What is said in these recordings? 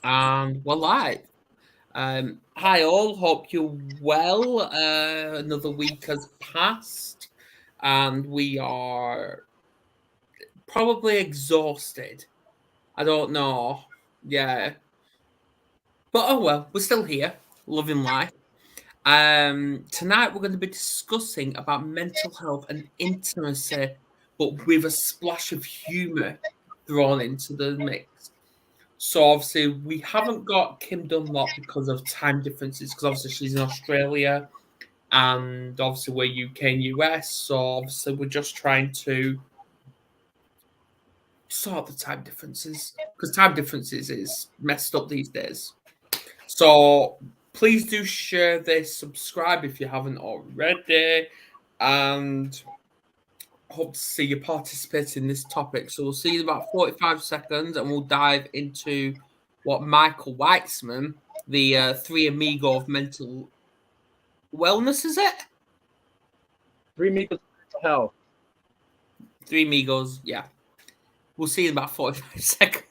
And we're live. Hi all, hope you're well. Another week has passed, and we are probably exhausted. I don't know. Yeah. But oh well, we're still here, loving life. Tonight we're going to be discussing about mental health and intimacy, but with a splash of humour thrown into the mix. So obviously we haven't got Kim Dunlop because of time differences, because obviously she's in Australia and obviously we're UK and US. So obviously we're just trying to sort the time differences because time differences is messed up these days. So please do share this, subscribe if you haven't already, and hope to see you participate in this topic. So we'll see you in about 45 seconds and we'll dive into what Michael Witezman, the three amigo of mental wellness, is it? Three Amigos of Hell. Three amigos, yeah. We'll see you in about 45 seconds.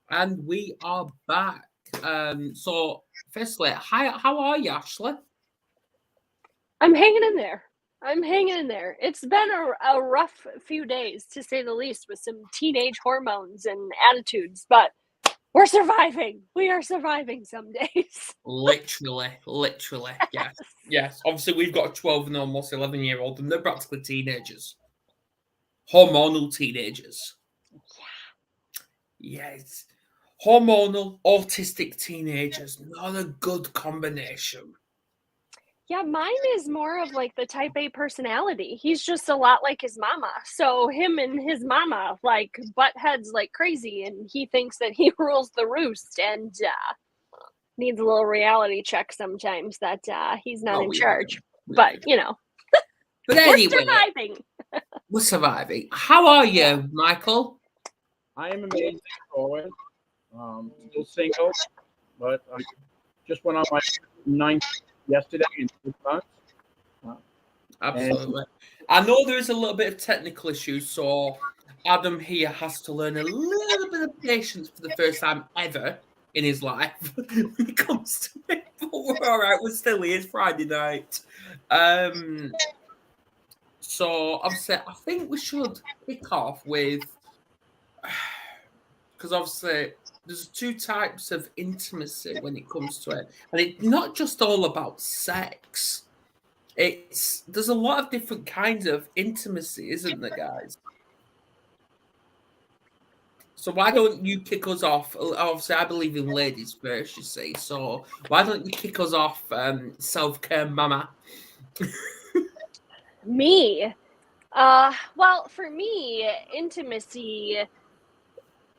And we are back. So firstly, hi, how are you, Ashley? I'm hanging in there. It's been a rough few days, to say the least, with some teenage hormones and attitudes, but we're surviving. We are surviving some days. Literally, yes. Yes. Obviously, we've got a 12 and almost 11-year-old, and they're practically teenagers. Hormonal teenagers. Yeah. Yes. Hormonal, autistic teenagers. Not a good combination. Yeah, mine is more of like the type A personality. He's just a lot like his mama. So him and his mama like butt heads like crazy, and he thinks that he rules the roost and needs a little reality check sometimes that he's not in charge. But you know, but anyway, we're surviving. We're surviving. How are you, Michael? I am amazing always. Still single, but I just went on my 9th yesterday in 6 months. Absolutely. I know there is a little bit of technical issues, so Adam here has to learn a little bit of patience for the first time ever in his life when it comes to it. But we're all right. We're still here. It's Friday night. So obviously, I think we should kick off with, because obviously there's two types of intimacy when it comes to it, and it's not just all about sex. There's a lot of different kinds of intimacy, isn't there, guys? So why don't you kick us off? Obviously, I believe in ladies first, you see. So why don't you kick us off, self-care mama? Me? Well, for me, intimacy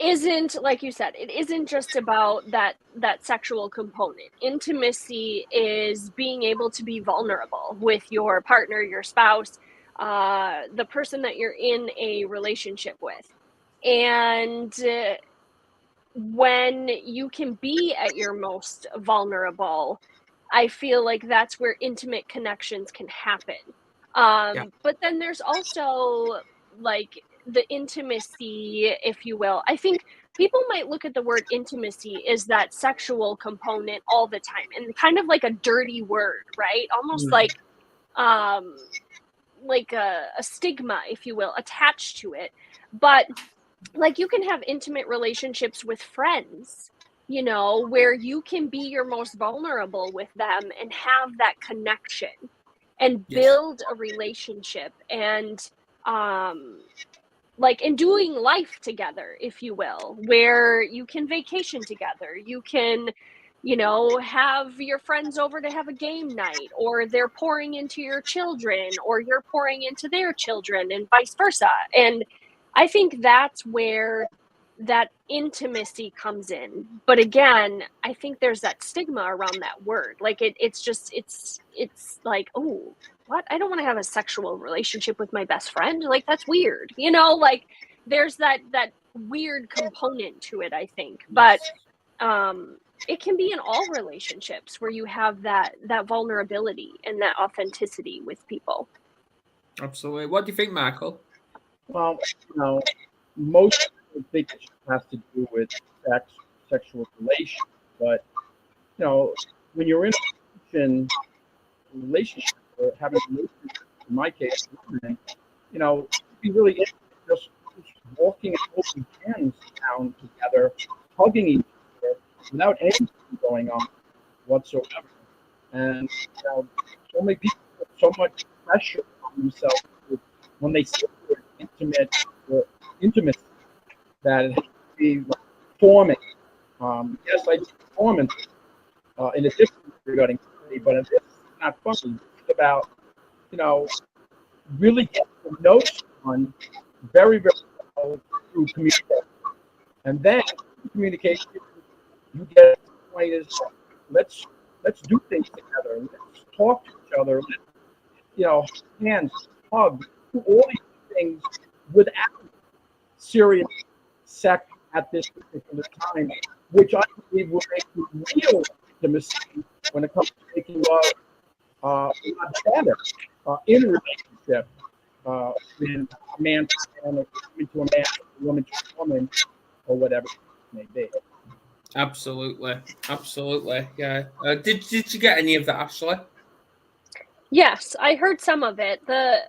isn't, like you said, it isn't just about that sexual component. Intimacy is being able to be vulnerable with your partner, your spouse, the person that you're in a relationship with. And when you can be at your most vulnerable, I feel like that's where intimate connections can happen. But then there's also like the intimacy, if you will. I think people might look at the word intimacy as that sexual component all the time, and kind of like a dirty word, right? Almost like a stigma, if you will, attached to it. But like, you can have intimate relationships with friends, you know, where you can be your most vulnerable with them and have that connection and build a relationship and like, and doing life together, if you will, where you can vacation together, you can, you know, have your friends over to have a game night, or they're pouring into your children, or you're pouring into their children, and vice versa. And I think that's where that intimacy comes in. But again, I think there's that stigma around that word. Like it's like, oh, what? I don't want to have a sexual relationship with my best friend. Like that's weird. You know, like there's that weird component to it, I think. But it can be in all relationships where you have that vulnerability and that authenticity with people. Absolutely. What do you think, Michael? Well, most people think it has to do with sexual relations, but when you're in a relationship or having a relationship, in my case, women, it'd be really interesting just walking and holding hands down together, hugging each other without anything going on whatsoever. And so many people put so much pressure on themselves when they say intimacy that it has to be like performing. Yes, I do performance in addition regarding comedy, but it's not funny. It's about really getting to know someone very, very well through communication, and then communication you get to the point is let's do things together. Let's talk to each other. Hands, hug, do all these things without serious sex at this particular time, which I believe will make you real intimacy when it comes to making love better in a relationship. When a man to a man, or to a man, a woman to a woman, or whatever it may be. Absolutely. Yeah. Did you get any of that, Ashley? Yes, I heard some of it. The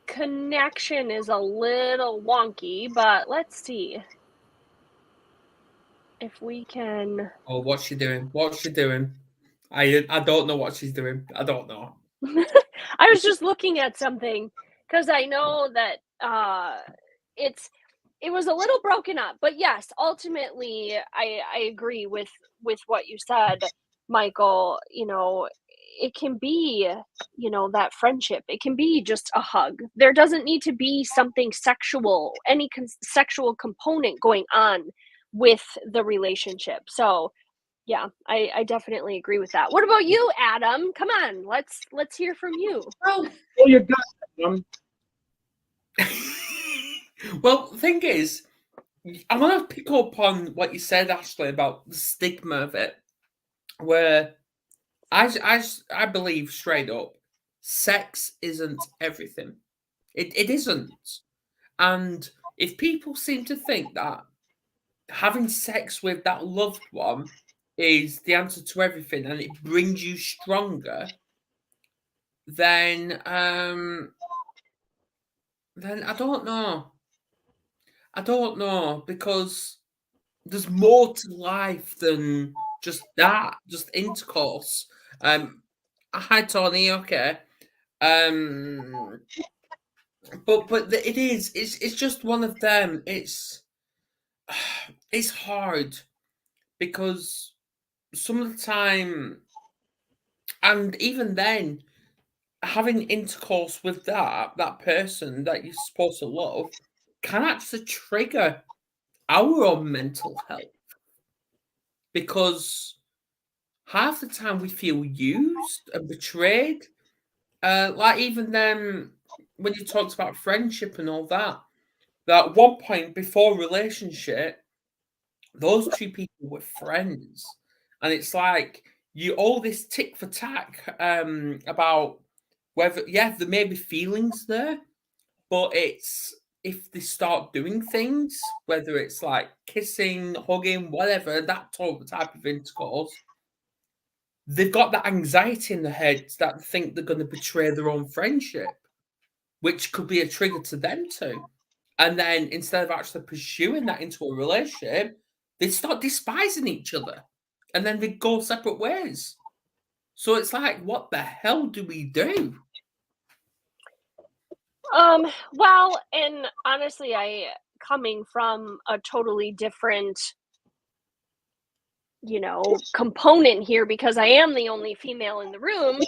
connection is a little wonky, but let's see if we can. Oh, what's she doing? I don't know what she's doing. I don't know. I was just looking at something because I know that it was a little broken up, but yes, ultimately I agree with what you said, Michael. It can be, that friendship. It can be just a hug. There doesn't need to be something sexual, any sexual component going on with the relationship. So yeah, I definitely agree with that. What about you, Adam? Come on, let's hear from you. Well, you got well, the thing is, I want to pick up on what you said, Ashley, about the stigma of it, where I believe straight up, sex isn't everything. It isn't. And if people seem to think that having sex with that loved one is the answer to everything and it brings you stronger, then I don't know. Because there's more to life than just that, just intercourse. Hi Tony, okay. But it is. It's just one of them. It's hard because some of the time, and even then, having intercourse with that person that you're supposed to love can actually trigger our own mental health because half the time we feel used and betrayed. Like even then, when you talked about friendship and all that, that at one point before relationship, those two people were friends, and it's like you all this tick for tack about whether there may be feelings there, but it's if they start doing things, whether it's like kissing, hugging, whatever, that type of intercourse, they've got that anxiety in their heads that they think they're going to betray their own friendship, which could be a trigger to them too. And then instead of actually pursuing that into a relationship, they start despising each other and then they go separate ways. So it's like, what the hell do we do? Well, and honestly, coming from a totally different, component here because I am the only female in the room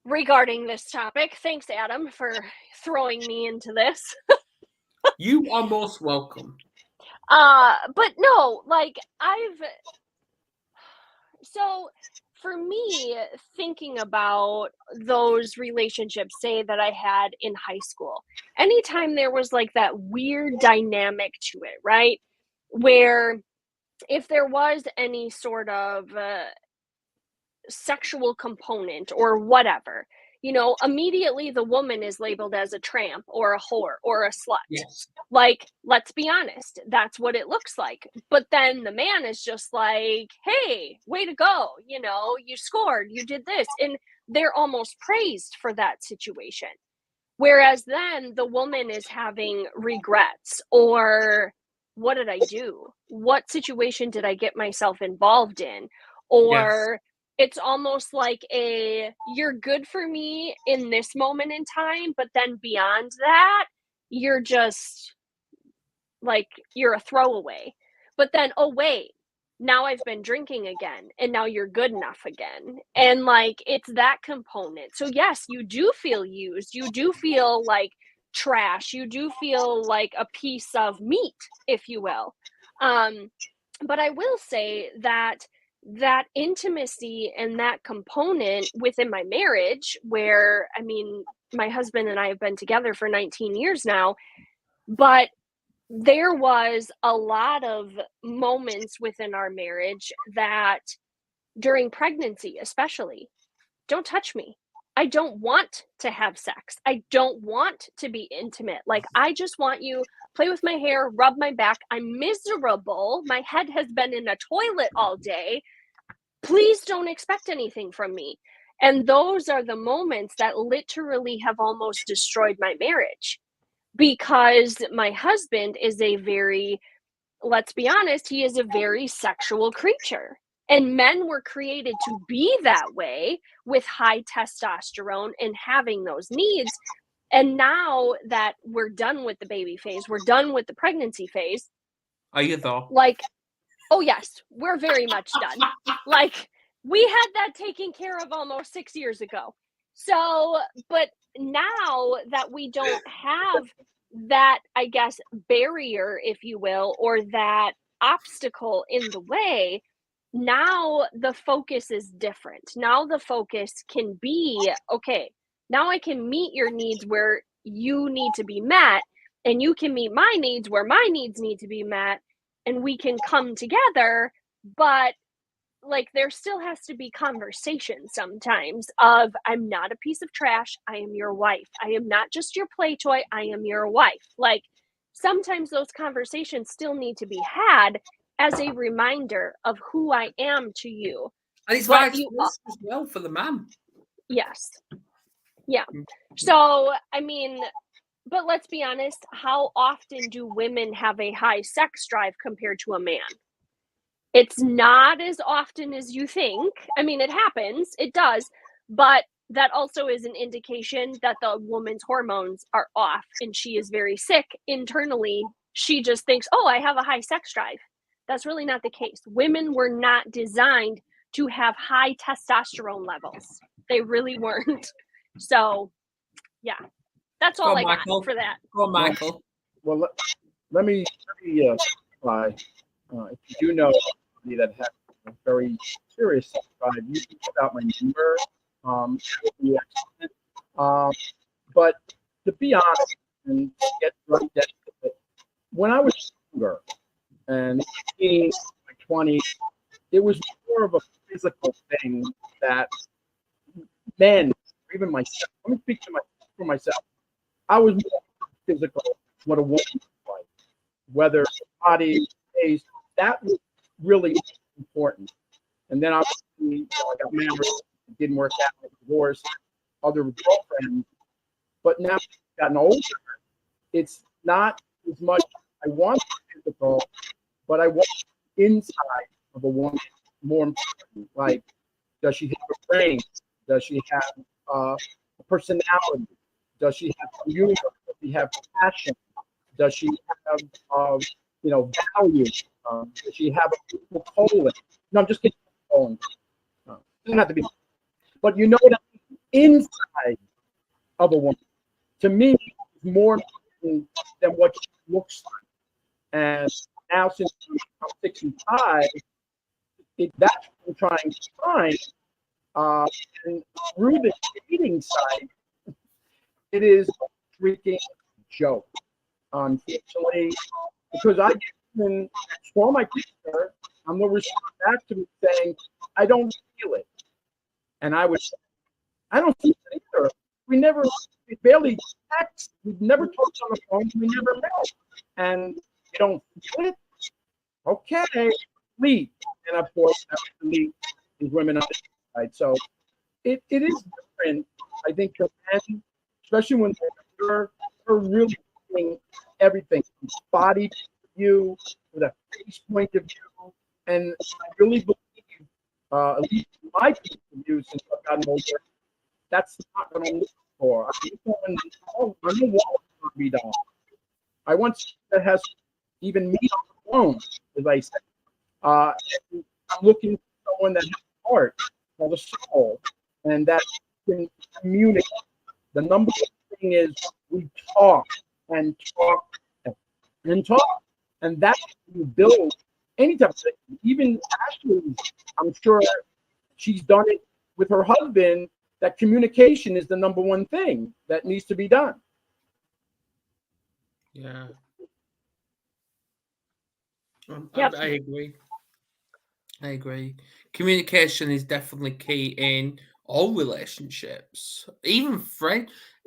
regarding this topic. Thanks, Adam, for throwing me into this. You are most welcome. But no, like so for me, thinking about those relationships, say that I had in high school, anytime there was like that weird dynamic to it, right? Where if there was any sort of sexual component or whatever, immediately the woman is labeled as a tramp or a whore or a slut. Yes. Like, let's be honest, that's what it looks like. But then the man is just like, hey, way to go. You scored, you did this. And they're almost praised for that situation. Whereas then the woman is having regrets or what did I do? What situation did I get myself involved in? Or it's almost like you're good for me in this moment in time, but then beyond that, you're just like, you're a throwaway. But then, oh, wait, now I've been drinking again, and now you're good enough again. And like, it's that component. So yes, you do feel used. You do feel like trash. You do feel like a piece of meat, if you will. But I will say that intimacy and that component within my marriage, where, I mean, my husband and I have been together for 19 years now, but there was a lot of moments within our marriage that during pregnancy, especially, don't touch me. I don't want to have sex. I don't want to be intimate. Like, I just want you play with my hair, rub my back. I'm miserable. My head has been in a toilet all day. Please don't expect anything from me. And those are the moments that literally have almost destroyed my marriage, because my husband is let's be honest, he is a very sexual creature. And men were created to be that way, with high testosterone and having those needs. And now that we're done with the baby phase, we're done with the pregnancy phase. Are you though? Like, oh yes, we're very much done. Like, we had that taken care of almost 6 years ago. So, but now that we don't have that, I guess, barrier, if you will, or that obstacle in the way, now the focus is different. Now the focus can be, okay, now I can meet your needs where you need to be met, and you can meet my needs where my needs need to be met, and we can come together. But like, there still has to be conversation sometimes of, I'm not a piece of trash. I am your wife. I am not just your play toy. I am your wife. Like, sometimes those conversations still need to be had as a reminder of who I am to you. And it's vice versa as well for the man. Yes. Yeah. So, I mean, but let's be honest, how often do women have a high sex drive compared to a man? It's not as often as you think. I mean, it happens, it does, but that also is an indication that the woman's hormones are off and she is very sick internally. She just thinks, oh, I have a high sex drive. That's really not the case. Women were not designed to have high testosterone levels. They really weren't. So, yeah, that's all I got for that. Go on, Michael. Well, let me clarify. If you do know somebody that has a very serious sex drive, you can put out my number. It would be excellent. But to be honest, and to get right down to it, when I was younger and in my 20s, it was more of a physical thing that men, or even myself, let me speak for myself. I was more physical what a woman was like, whether body, face, that was really important. And then obviously, I got married, it didn't work out, divorced, other girlfriends. But now I've gotten older, it's not as much I want physical, but I want inside of a woman more important. Like, does she have a brain? Does she have a personality? Does she have communication? she have passion? Does she have, value? Does she have a beautiful colon? No, I'm just kidding. Colon. No, doesn't have to be. But you know that inside of a woman, to me, is more important than what she looks like. And now, since I'm 65, that's what I'm trying to find. And through the dating side, it is a freaking joke, unfortunately, because I can show my picture, I'm going to respond back to me saying, I don't feel it. And I would say, I don't feel it either. We barely text. We've never talked on the phone. We never met. And you don't feel it? Okay, leave. And of course, delete these women on the side. So it is different. I think for men, especially when they're really doing everything, from body view, with a face point of view. And I really believe, at least my point of view, since I've gotten older, that's not what I'm looking for. I don't want to be done. I want someone that has even meat on the bone, as I said. I'm looking for someone that has a heart, has a soul, and that can communicate. The number one thing is we talk and talk and talk, and that's how you build any type of thing. Even Ashley, I'm sure she's done it with her husband. That communication is the number one thing that needs to be done. Yeah. Yep. I agree. Communication is definitely key in all relationships, even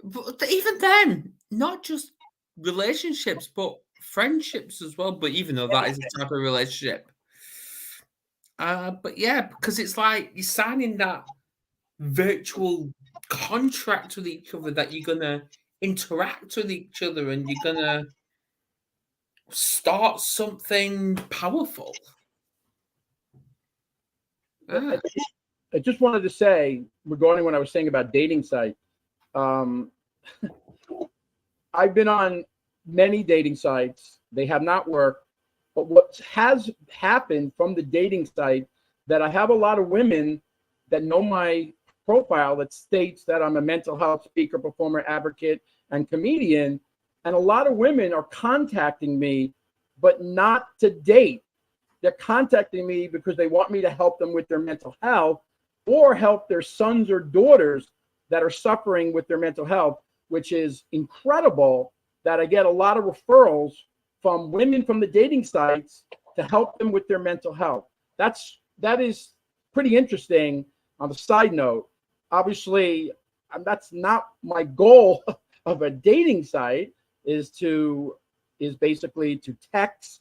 but even then, not just relationships, but friendships as well. But even though that is a type of relationship, but yeah, because it's like you're signing that virtual contract with each other that you're gonna interact with each other and you're gonna start something powerful. I just wanted to say, regarding what I was saying about dating sites, I've been on many dating sites. They have not worked. But what has happened from the dating site, that I have a lot of women that know my profile that states that I'm a mental health speaker, performer, advocate, and comedian. And a lot of women are contacting me, but not to date. They're contacting me because they want me to help them with their mental health or help their sons or daughters that are suffering with their mental health, which is incredible that I get a lot of referrals from women from the dating sites to help them with their mental health. That is pretty interesting. On the side note, obviously, that's not my goal of a dating site, is basically to text,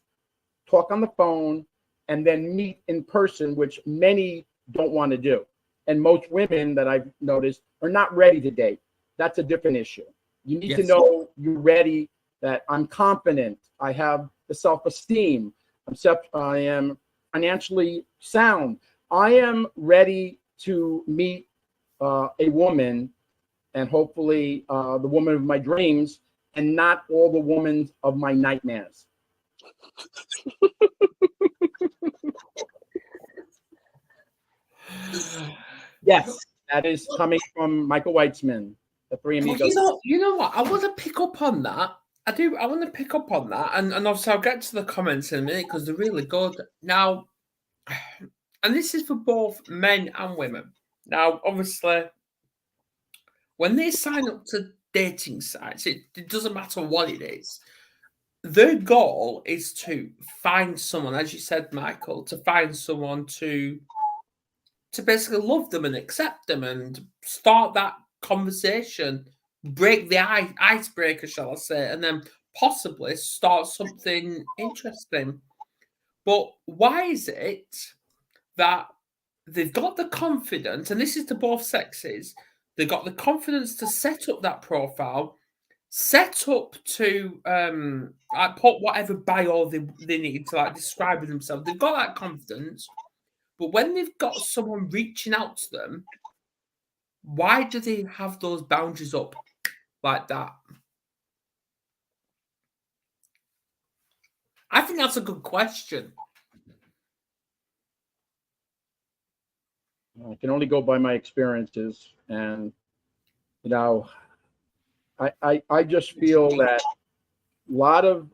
talk on the phone, and then meet in person, which many don't want to do. And most women that I've noticed are not ready to date. That's a different issue. You need to know you're ready, that I'm confident, I have the self-esteem, I am financially sound. I am ready to meet a woman, and hopefully the woman of my dreams, and not all the women of my nightmares. Yes, that is coming from Michael Witezman, the Three Amigos. You know what? I want to pick up on that. I do. I want to pick up on that, and obviously I'll get to the comments in a minute because they're really good. Now, and this is for both men and women. Now, obviously, when they sign up to dating sites, it doesn't matter what it is. Their goal is to find someone, as you said, Michael, to find someone to basically love them and accept them and start that conversation, break the icebreaker, shall I say, and then possibly start something interesting. But why is it that they've got the confidence, and this is to both sexes, they've got the confidence to set up that profile, set up to put whatever bio they need to like describe themselves. They've got that confidence, but when they've got someone reaching out to them, why do they have those boundaries up like that? think that's a good question. I can only go by my experiences, and I just feel that a lot of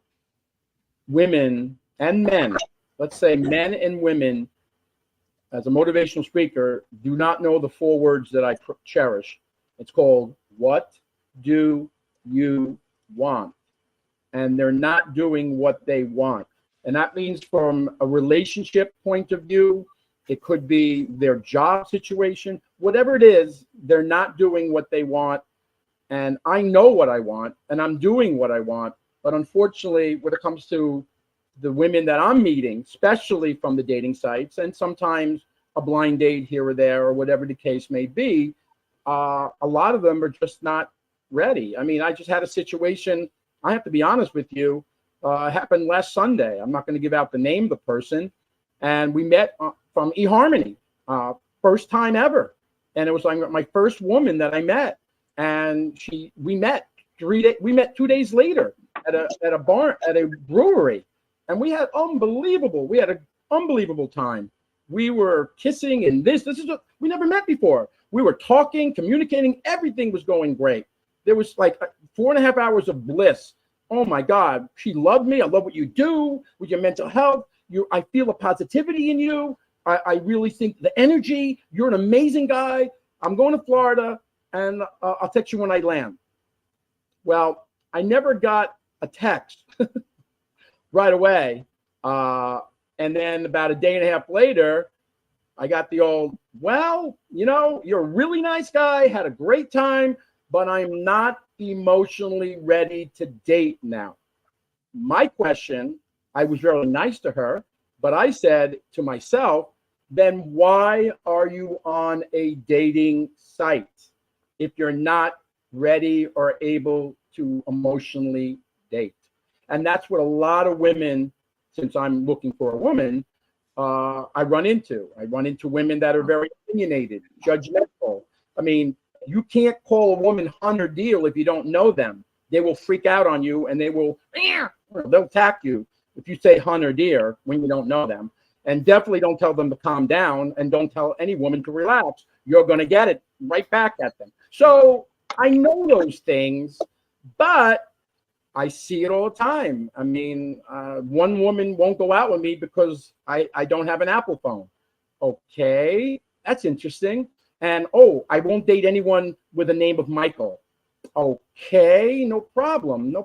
women and men, let's say men and women, as a motivational speaker, do not know the 4 words that I cherish. It's called, what do you want? And they're not doing what they want. And that means from a relationship point of view, it could be their job situation, whatever it is, they're not doing what they want. And I know what I want, and I'm doing what I want. But unfortunately, when it comes to the women that I'm meeting, especially from the dating sites, and sometimes a blind date here or there, or whatever the case may be, a lot of them are just not ready. I mean, I just had a situation, I have to be honest with you, happened last Sunday. I'm not going to give out the name of the person. And we met from eHarmony, first time ever. And it was like my first woman that I met. And we met 2 days later at a bar, at a brewery. And we had an unbelievable time. We were kissing, and this is what we never met before. We were talking, communicating, everything was going great. There was like 4.5 hours of bliss. Oh my God, she loved me. I love what you do with your mental health. I feel a positivity in you. I really think the energy, you're an amazing guy. I'm going to Florida, and I'll text you when I land. Well, I never got a text right away. And then about a day and a half later, I got the old, well, you're a really nice guy, had a great time, but I'm not emotionally ready to date now. My question, I was very nice to her, but I said to myself, then why are you on a dating site if you're not ready or able to emotionally date? And that's what a lot of women, since I'm looking for a woman, I run into. I run into women that are very opinionated, judgmental. I mean, you can't call a woman hun or dear if you don't know them. They will freak out on you, and they'll attack you if you say hun or dear when you don't know them. And definitely don't tell them to calm down, and don't tell any woman to relax. You're going to get it right back at them. So I know those things, but I see it all the time. I mean, one woman won't go out with me because I don't have an Apple phone. Okay, that's interesting. And, I won't date anyone with the name of Michael. Okay, no problem.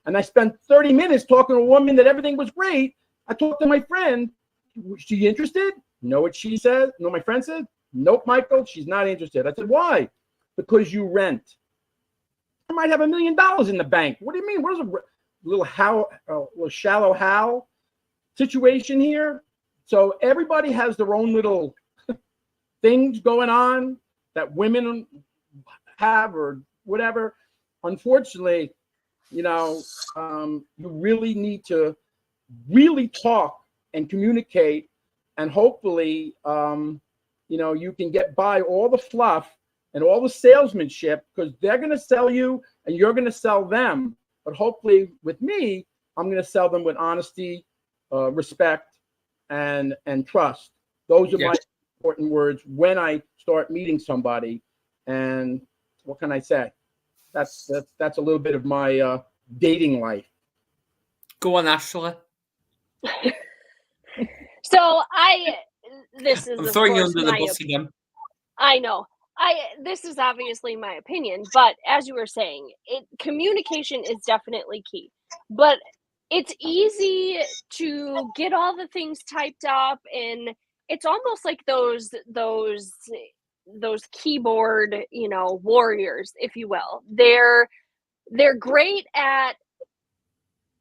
And I spent 30 minutes talking to a woman that everything was great. I talked to my friend. Was she interested? Know what she said? Know what my friend said? Nope, Michael, she's not interested. I said, why? Because you rent. I might have $1 million in the bank. What do you mean? What is a little shallow how situation here? So everybody has their own little things going on that women have or whatever. Unfortunately, you really need to really talk and communicate, and hopefully, you can get by all the fluff and all the salesmanship, because they're going to sell you and you're going to sell them. But hopefully with me, I'm going to sell them with honesty, respect, and trust. Those are my important words when I start meeting somebody. And what can I say? That's a little bit of my dating life. Go on, Ashley. So this is I'm of throwing you course under the bus again. I know. This is obviously my opinion, but as you were saying, communication is definitely key. But it's easy to get all the things typed up, and it's almost like those keyboard, warriors, if you will. They're great at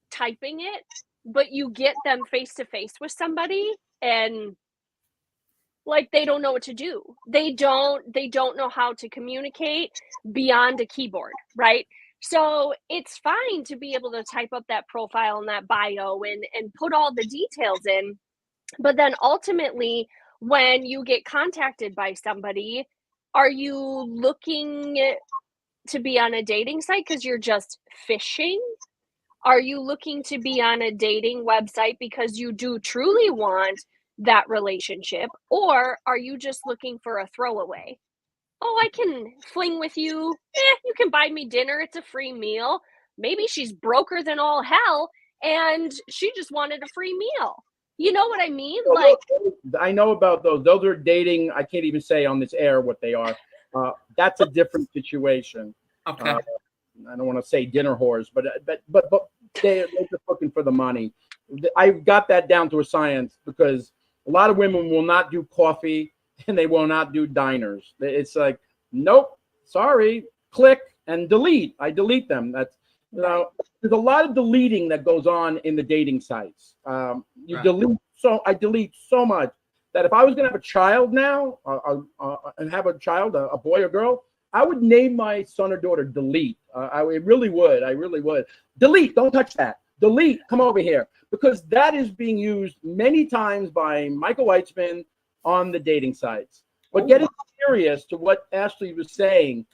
typing it, but you get them face to face with somebody, and like they don't know what to do. They don't know how to communicate beyond a keyboard, right? So it's fine to be able to type up that profile and that bio and put all the details in, but then ultimately when you get contacted by somebody, are you looking to be on a dating site because you're just fishing? Are you looking to be on a dating website because you do truly want that relationship? Or are you just looking for a throwaway? Oh, I can fling with you. You can buy me dinner. It's a free meal. Maybe she's broker than all hell and she just wanted a free meal. You know what I mean? Like, I know about those. Those are dating. I can't even say on this air what they are. That's a different situation. Okay. I don't want to say dinner whores, but they're just looking for the money. I got that down to a science because a lot of women will not do coffee and they will not do diners. It's like, nope, sorry, click and delete. I delete them. That's, you know, there's a lot of deleting that goes on in the dating sites. Delete. So I delete so much that if I was going to have a child now and have a child, a boy or girl, I would name my son or daughter Delete. I really would. I really would. Delete. Don't touch that. Delete. Come over here. Because that is being used many times by Michael Witezman on the dating sites. But getting serious to what Ashley was saying,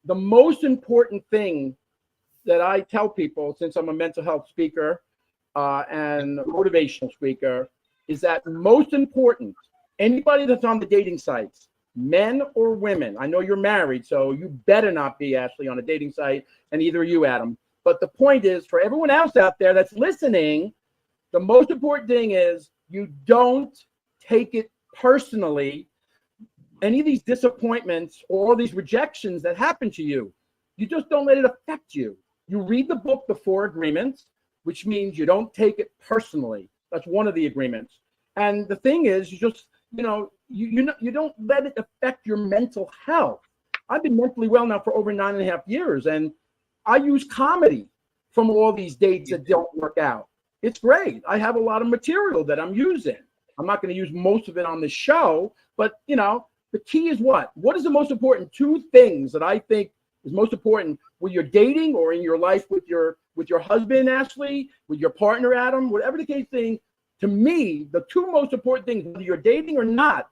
the most important thing that I tell people, since I'm a mental health speaker and motivational speaker, is that most important, anybody that's on the dating sites, men or women, I know you're married, so you better not be, Ashley, on a dating site, and either are you, Adam. But the point is, for everyone else out there that's listening, the most important thing is you don't take it personally. Any of these disappointments or all these rejections that happen to you, you just don't let it affect you. You read the book, The Four Agreements, which means you don't take it personally. That's one of the agreements. And the thing is, you just, you don't let it affect your mental health. I've been mentally well now for over 9.5 years, and I use comedy from all these dates that don't work out. It's great. I have a lot of material that I'm using. I'm not going to use most of it on the show, but the key is what? What is the most important two things that I think is most important when you're dating or in your life with your husband, Ashley, with your partner, Adam, whatever the case thing. To me, the two most important things, whether you're dating or not,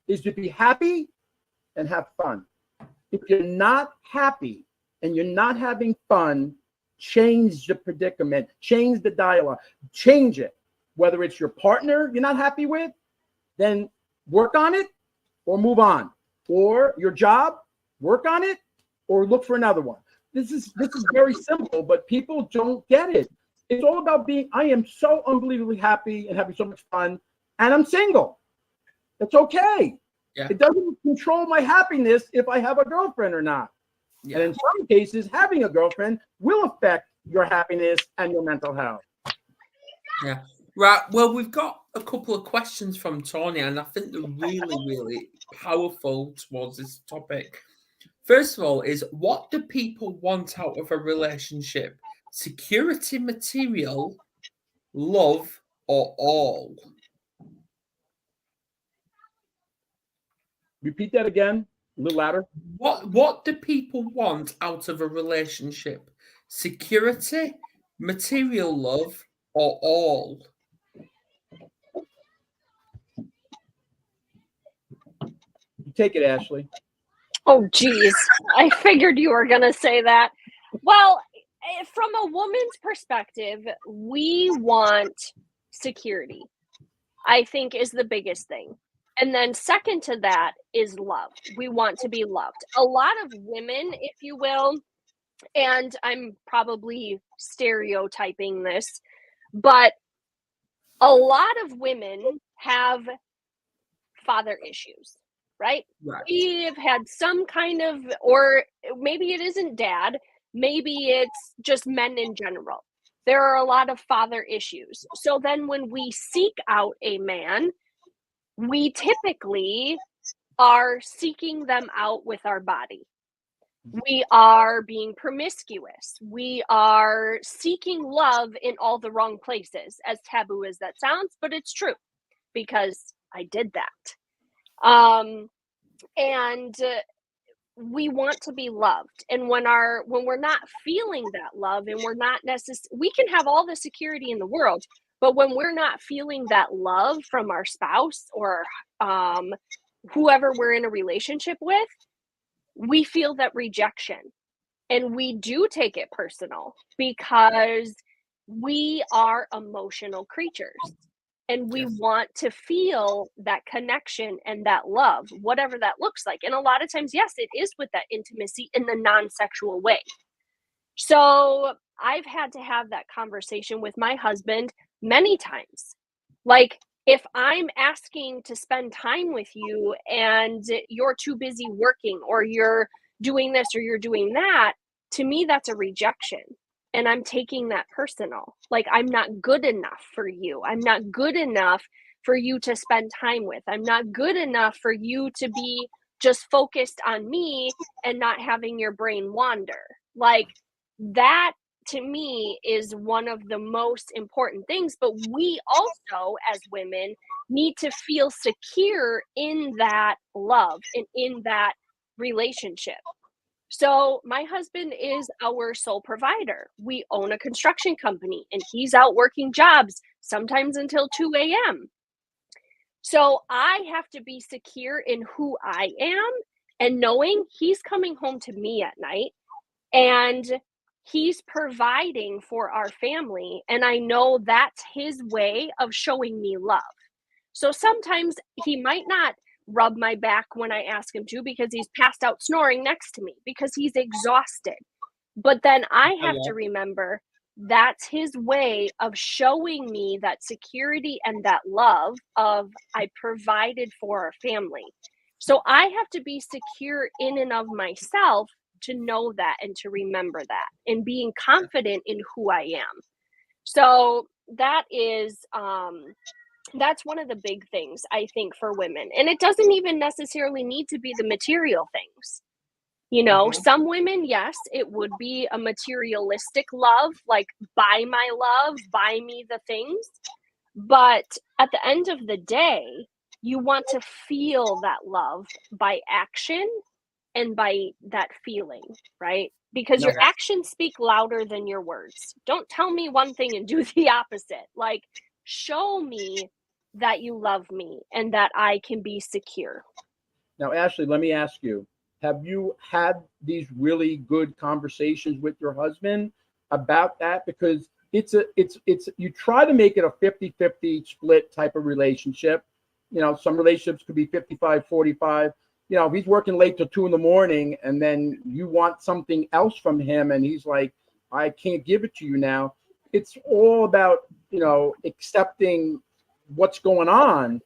is to be happy and have fun. If you're not happy and you're not having fun, change the predicament, change the dialogue, change it. Whether it's your partner you're not happy with, then work on it or move on. Or your job, work on it or look for another one. This is very simple, but people don't get it. It's all about I am so unbelievably happy and having so much fun, and I'm single. It's okay. Yeah. It doesn't control my happiness if I have a girlfriend or not. Yeah. And in some cases, having a girlfriend will affect your happiness and your mental health. Yeah. Right. Well, we've got a couple of questions from Tony, and I think they're really, really powerful towards this topic. First of all, is what do people want out of a relationship? Security, material, love, or all? Repeat that again, a little louder. What do people want out of a relationship? Security, material love, or all? You take it, Ashley. Oh, geez. I figured you were going to say that. Well, from a woman's perspective, we want security, I think, is the biggest thing. And then second to that is love. We want to be loved. A lot of women, if you will, and I'm probably stereotyping this, but a lot of women have father issues, right? We've had some kind of, or maybe it isn't dad, maybe it's just men in general. There are a lot of father issues. So then when we seek out a man, we typically are seeking them out with our body. We are being promiscuous. We are seeking love in all the wrong places, as taboo as that sounds, but it's true because I did that. And we want to be loved. And when we're not feeling that love and we're not we can have all the security in the world, but when we're not feeling that love from our spouse or whoever we're in a relationship with, we feel that rejection. And we do take it personal because we are emotional creatures. And we want to feel that connection and that love, whatever that looks like. And a lot of times, yes, it is with that intimacy in the non-sexual way. So I've had to have that conversation with my husband many times. Like, if I'm asking to spend time with you and you're too busy working, or you're doing this or you're doing that, to me, that's a rejection. And I'm taking that personal. Like, I'm not good enough for you. I'm not good enough for you to spend time with. I'm not good enough for you to be just focused on me and not having your brain wander. Like, that to me is one of the most important things. But we also, as women, need to feel secure in that love and in that relationship. So my husband is our sole provider. We own a construction company and he's out working jobs, sometimes until 2 a.m. So I have to be secure in who I am and knowing he's coming home to me at night and he's providing for our family. And I know that's his way of showing me love. So sometimes he might not rub my back when I ask him to because he's passed out snoring next to me because he's exhausted. But then I have to remember that's his way of showing me that security and that love of I provided for our family. So I have to be secure in and of myself to know that and to remember that and being confident in who I am. So that is that's one of the big things I think for women. And it doesn't even necessarily need to be the material things. You know, some women, yes, it would be a materialistic love, like buy my love, buy me the things. But at the end of the day, you want to feel that love by action and by that feeling, right? Because your actions speak louder than your words. Don't tell me one thing and do the opposite. Like, show me that you love me and that I can be secure. Now, Ashley, let me ask you, have you had these really good conversations with your husband about that? Because it's you try to make it a 50-50 split type of relationship. You know, some relationships could be 55-45. You know, if he's working late till 2 a.m. and then you want something else from him and he's like, I can't give it to you now. It's all about, you know, accepting what's going on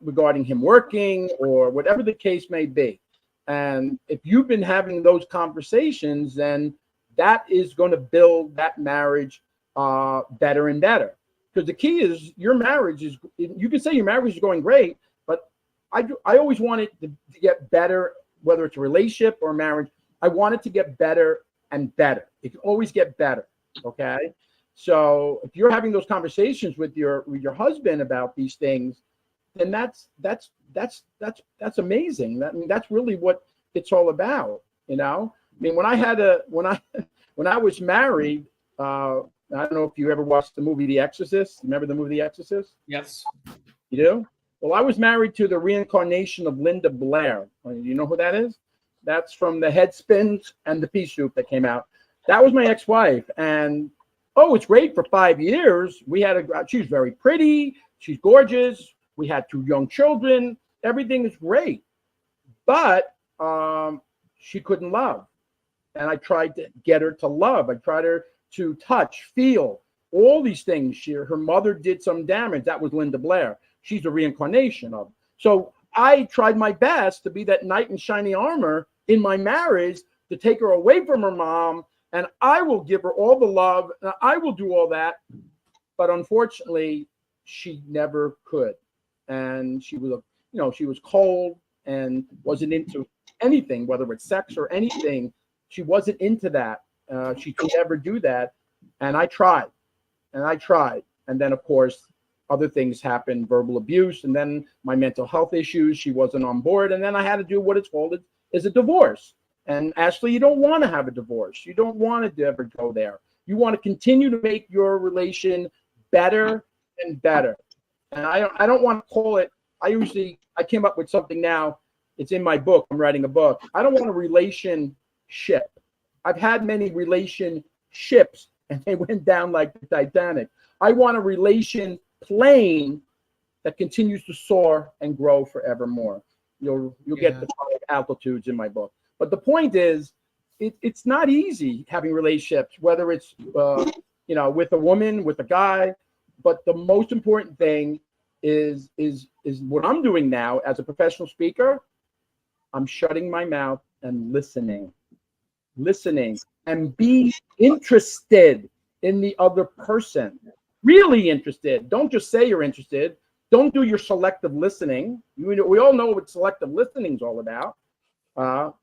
regarding him working or whatever the case may be. And if you've been having those conversations, then that is going to build that marriage better and better. Because the key is your marriage is, you can say your marriage is going great, but I always want it to get better, whether it's a relationship or marriage. I want it to get better and better. It can always get better. Okay. So if you're having those conversations with your husband about these things, then that's amazing. I mean, that's really what it's all about. You know, I mean, when I was married, I don't know if you ever watched the movie The Exorcist. Remember the movie The Exorcist? Yes. You do? Well, I was married to the reincarnation of Linda Blair. You know who that is? That's from the Head Spins and the Pea Soup that came out. That was my ex-wife. And, oh, it's great for 5 years. She was very pretty. She's gorgeous. We had 2 young children. Everything is great. But she couldn't love. And I tried to get her to love. I tried her to touch, feel, all these things. Her mother did some damage. That was Linda Blair. She's a reincarnation of. So I tried my best to be that knight in shiny armor in my marriage to take her away from her mom. And I will give her all the love. And I will do all that. But unfortunately, she never could. And she was, she was cold and wasn't into anything, whether it's sex or anything. She wasn't into that. She could never do that. And I tried. And then, of course, other things happened, verbal abuse, and then my mental health issues. She wasn't on board. And then I had to do what it's called is a divorce. And Ashley, you don't want to have a divorce. You don't want to ever go there. You want to continue to make your relation better and better. And I don't want to call it, I came up with something now. It's in my book. I'm writing a book. I don't want a relationship. I've had many relationships and they went down like the Titanic. I want a relation plane that continues to soar and grow forevermore. You'll get the 5 altitudes in my book. But the point is, it's not easy having relationships, whether it's with a woman, with a guy. But the most important thing is what I'm doing now as a professional speaker. I'm shutting my mouth and listening, and be interested in the other person. Really interested. Don't just say you're interested. Don't do your selective listening. We all know what selective listening is all about.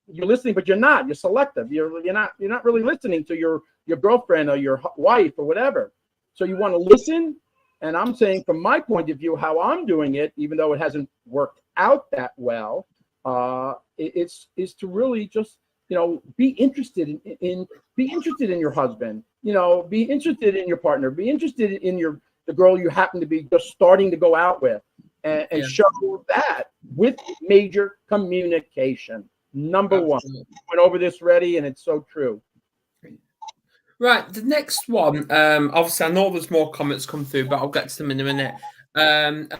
You're listening, but you're not. You're selective. You're not really listening to your girlfriend or your wife or whatever. So you want to listen. And I'm saying, from my point of view, how I'm doing it, even though it hasn't worked out that well, is to really just be interested in your husband. Be interested in your partner. Be interested in the girl you happen to be just starting to go out with, and show that with major communication. Number one. Went over this already, and it's so true. Right, the next one. Obviously, I know there's more comments come through, but I'll get to them in a minute. And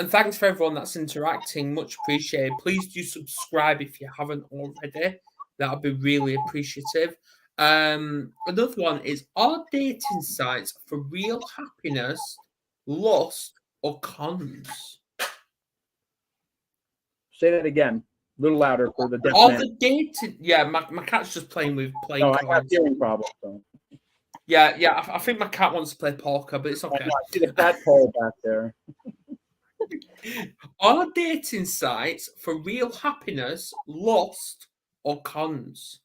thanks for everyone that's interacting. Much appreciated. Please do subscribe if you haven't already. That would be really appreciative. Another one is, are dating sites for real happiness, lust, or cons? Say that again. A little louder for the deaf man. The dating, my cat's just playing No, I have hearing problems. So. Yeah, I think my cat wants to play poker, but it's okay. I see the cat pole back there. Are dating sites for real happiness, lust, or cons?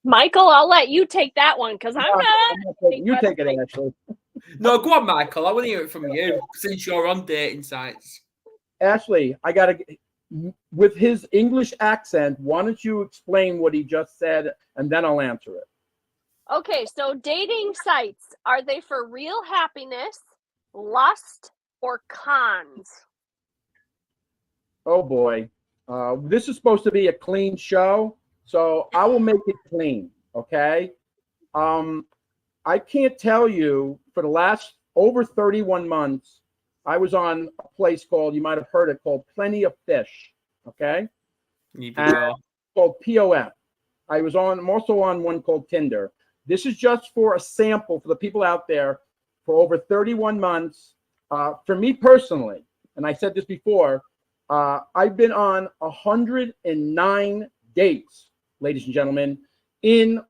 Michael, I'll let you take that one because I'm not. You take it, Ashley. No, go on, Michael. I want to hear it from you since you're on dating sites. Ashley, with his English accent, why don't you explain what he just said, and then I'll answer it. Okay, so dating sites, are they for real happiness, lust, or cons? Oh boy. This is supposed to be a clean show, so I will make it clean, okay? I can't tell you, for the last over 31 months, I was on a place called, you might have heard it, called Plenty of Fish, okay? Called POF. I'm also on one called Tinder. This is just for a sample for the people out there. For over 31 months, for me personally, and I said this before, I've been on 109 dates, ladies and gentlemen, in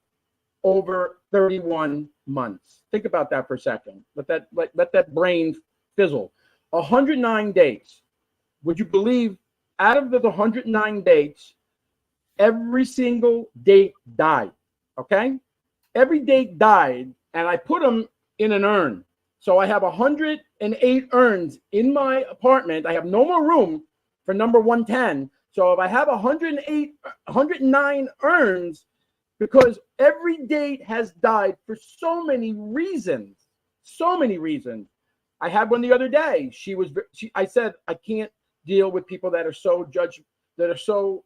over 31 months. Think about that for a second. Let that brain fizzle. 109 dates. Would you believe, out of the 109 dates, every single date died, okay? Every date died, and I put them in an urn. So I have 108 urns in my apartment. I have no more room for number 110. So if I have 109 urns, because every date has died for so many reasons. I had one the other day. I said, I can't deal with people that are so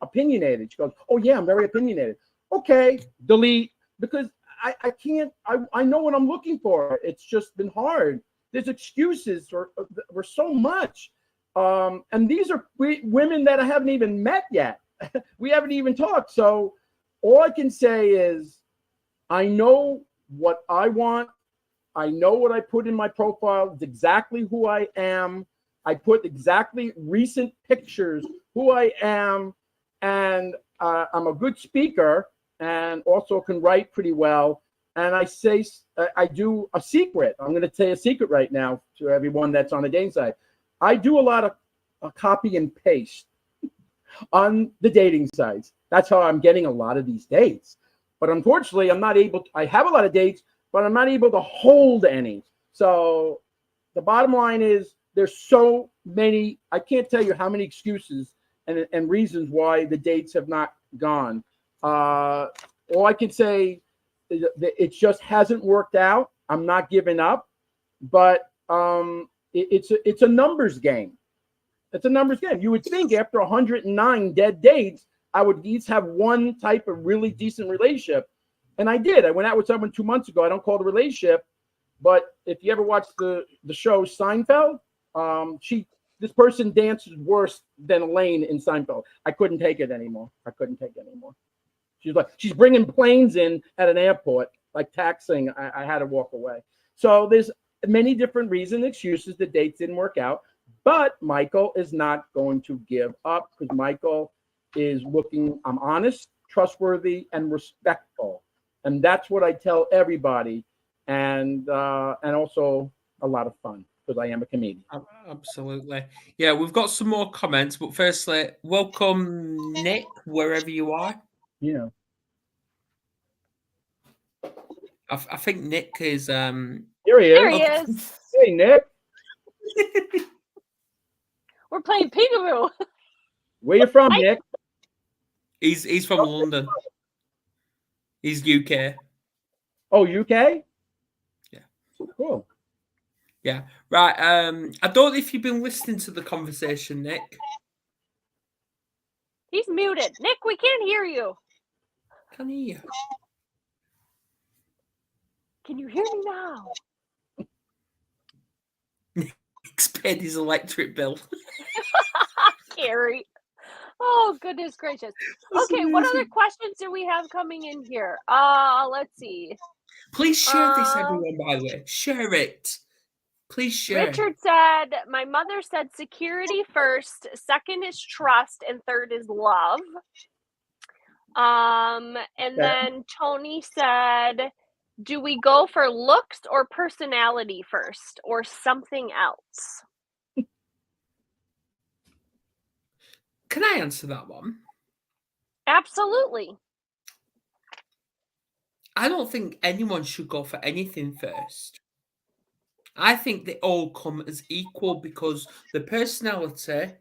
opinionated. She goes, oh yeah, I'm very opinionated. Okay, delete, because I can't, I know what I'm looking for. It's just been hard. There's excuses for so much. And these are women that I haven't even met yet. We haven't even talked. So all I can say is, I know what I want. I know what I put in my profile. It's exactly who I am. I put exactly recent pictures, who I am. And I'm a good speaker and also can write pretty well. And I do a secret. I'm going to tell you a secret right now to everyone that's on the dating site. I do a lot of copy and paste on the dating sites. That's how I'm getting a lot of these dates. But unfortunately, I have a lot of dates, but I'm not able to hold any. So the bottom line is, there's so many, I can't tell you how many excuses and reasons why the dates have not gone. All I can say is that it just hasn't worked out. I'm not giving up, but it's a numbers game. It's a numbers game. You would think after 109 dead dates, I would at least have one type of really decent relationship. And I did. I went out with someone 2 months ago. I don't call it a relationship, but if you ever watch the show Seinfeld, this person dances worse than Elaine in Seinfeld. I couldn't take it anymore. She's bringing planes in at an airport, like taxing. I had to walk away. So there's many different reasons, excuses. The dates didn't work out, but Michael is not going to give up because Michael is looking. I'm honest, trustworthy, and respectful, and that's what I tell everybody. And also a lot of fun because I am a comedian. Absolutely. Yeah, we've got some more comments, but firstly, welcome Nick, wherever you are. Yeah. I think Nick is Here he is. There he is. Hey, Nick. We're playing peekaboo. Where you from, Nick? He's from London. He's UK. Oh, UK? Yeah. Cool. Yeah. Right. I don't know if you've been listening to the conversation, Nick. He's muted. Nick, we can't hear you. Can you hear? Can you hear me now? Nick's paid his electric bill. Carrie. Oh, goodness gracious. Okay, what other questions do we have coming in here? Let's see. Please share this, everyone, by the way. Share it. Please share. Richard said, my mother said security first, second is trust, and third is love. And then Tony said, do we go for looks or personality first or something else? Can I answer that one? Absolutely. I don't think anyone should go for anything first. I think they all come as equal because the personality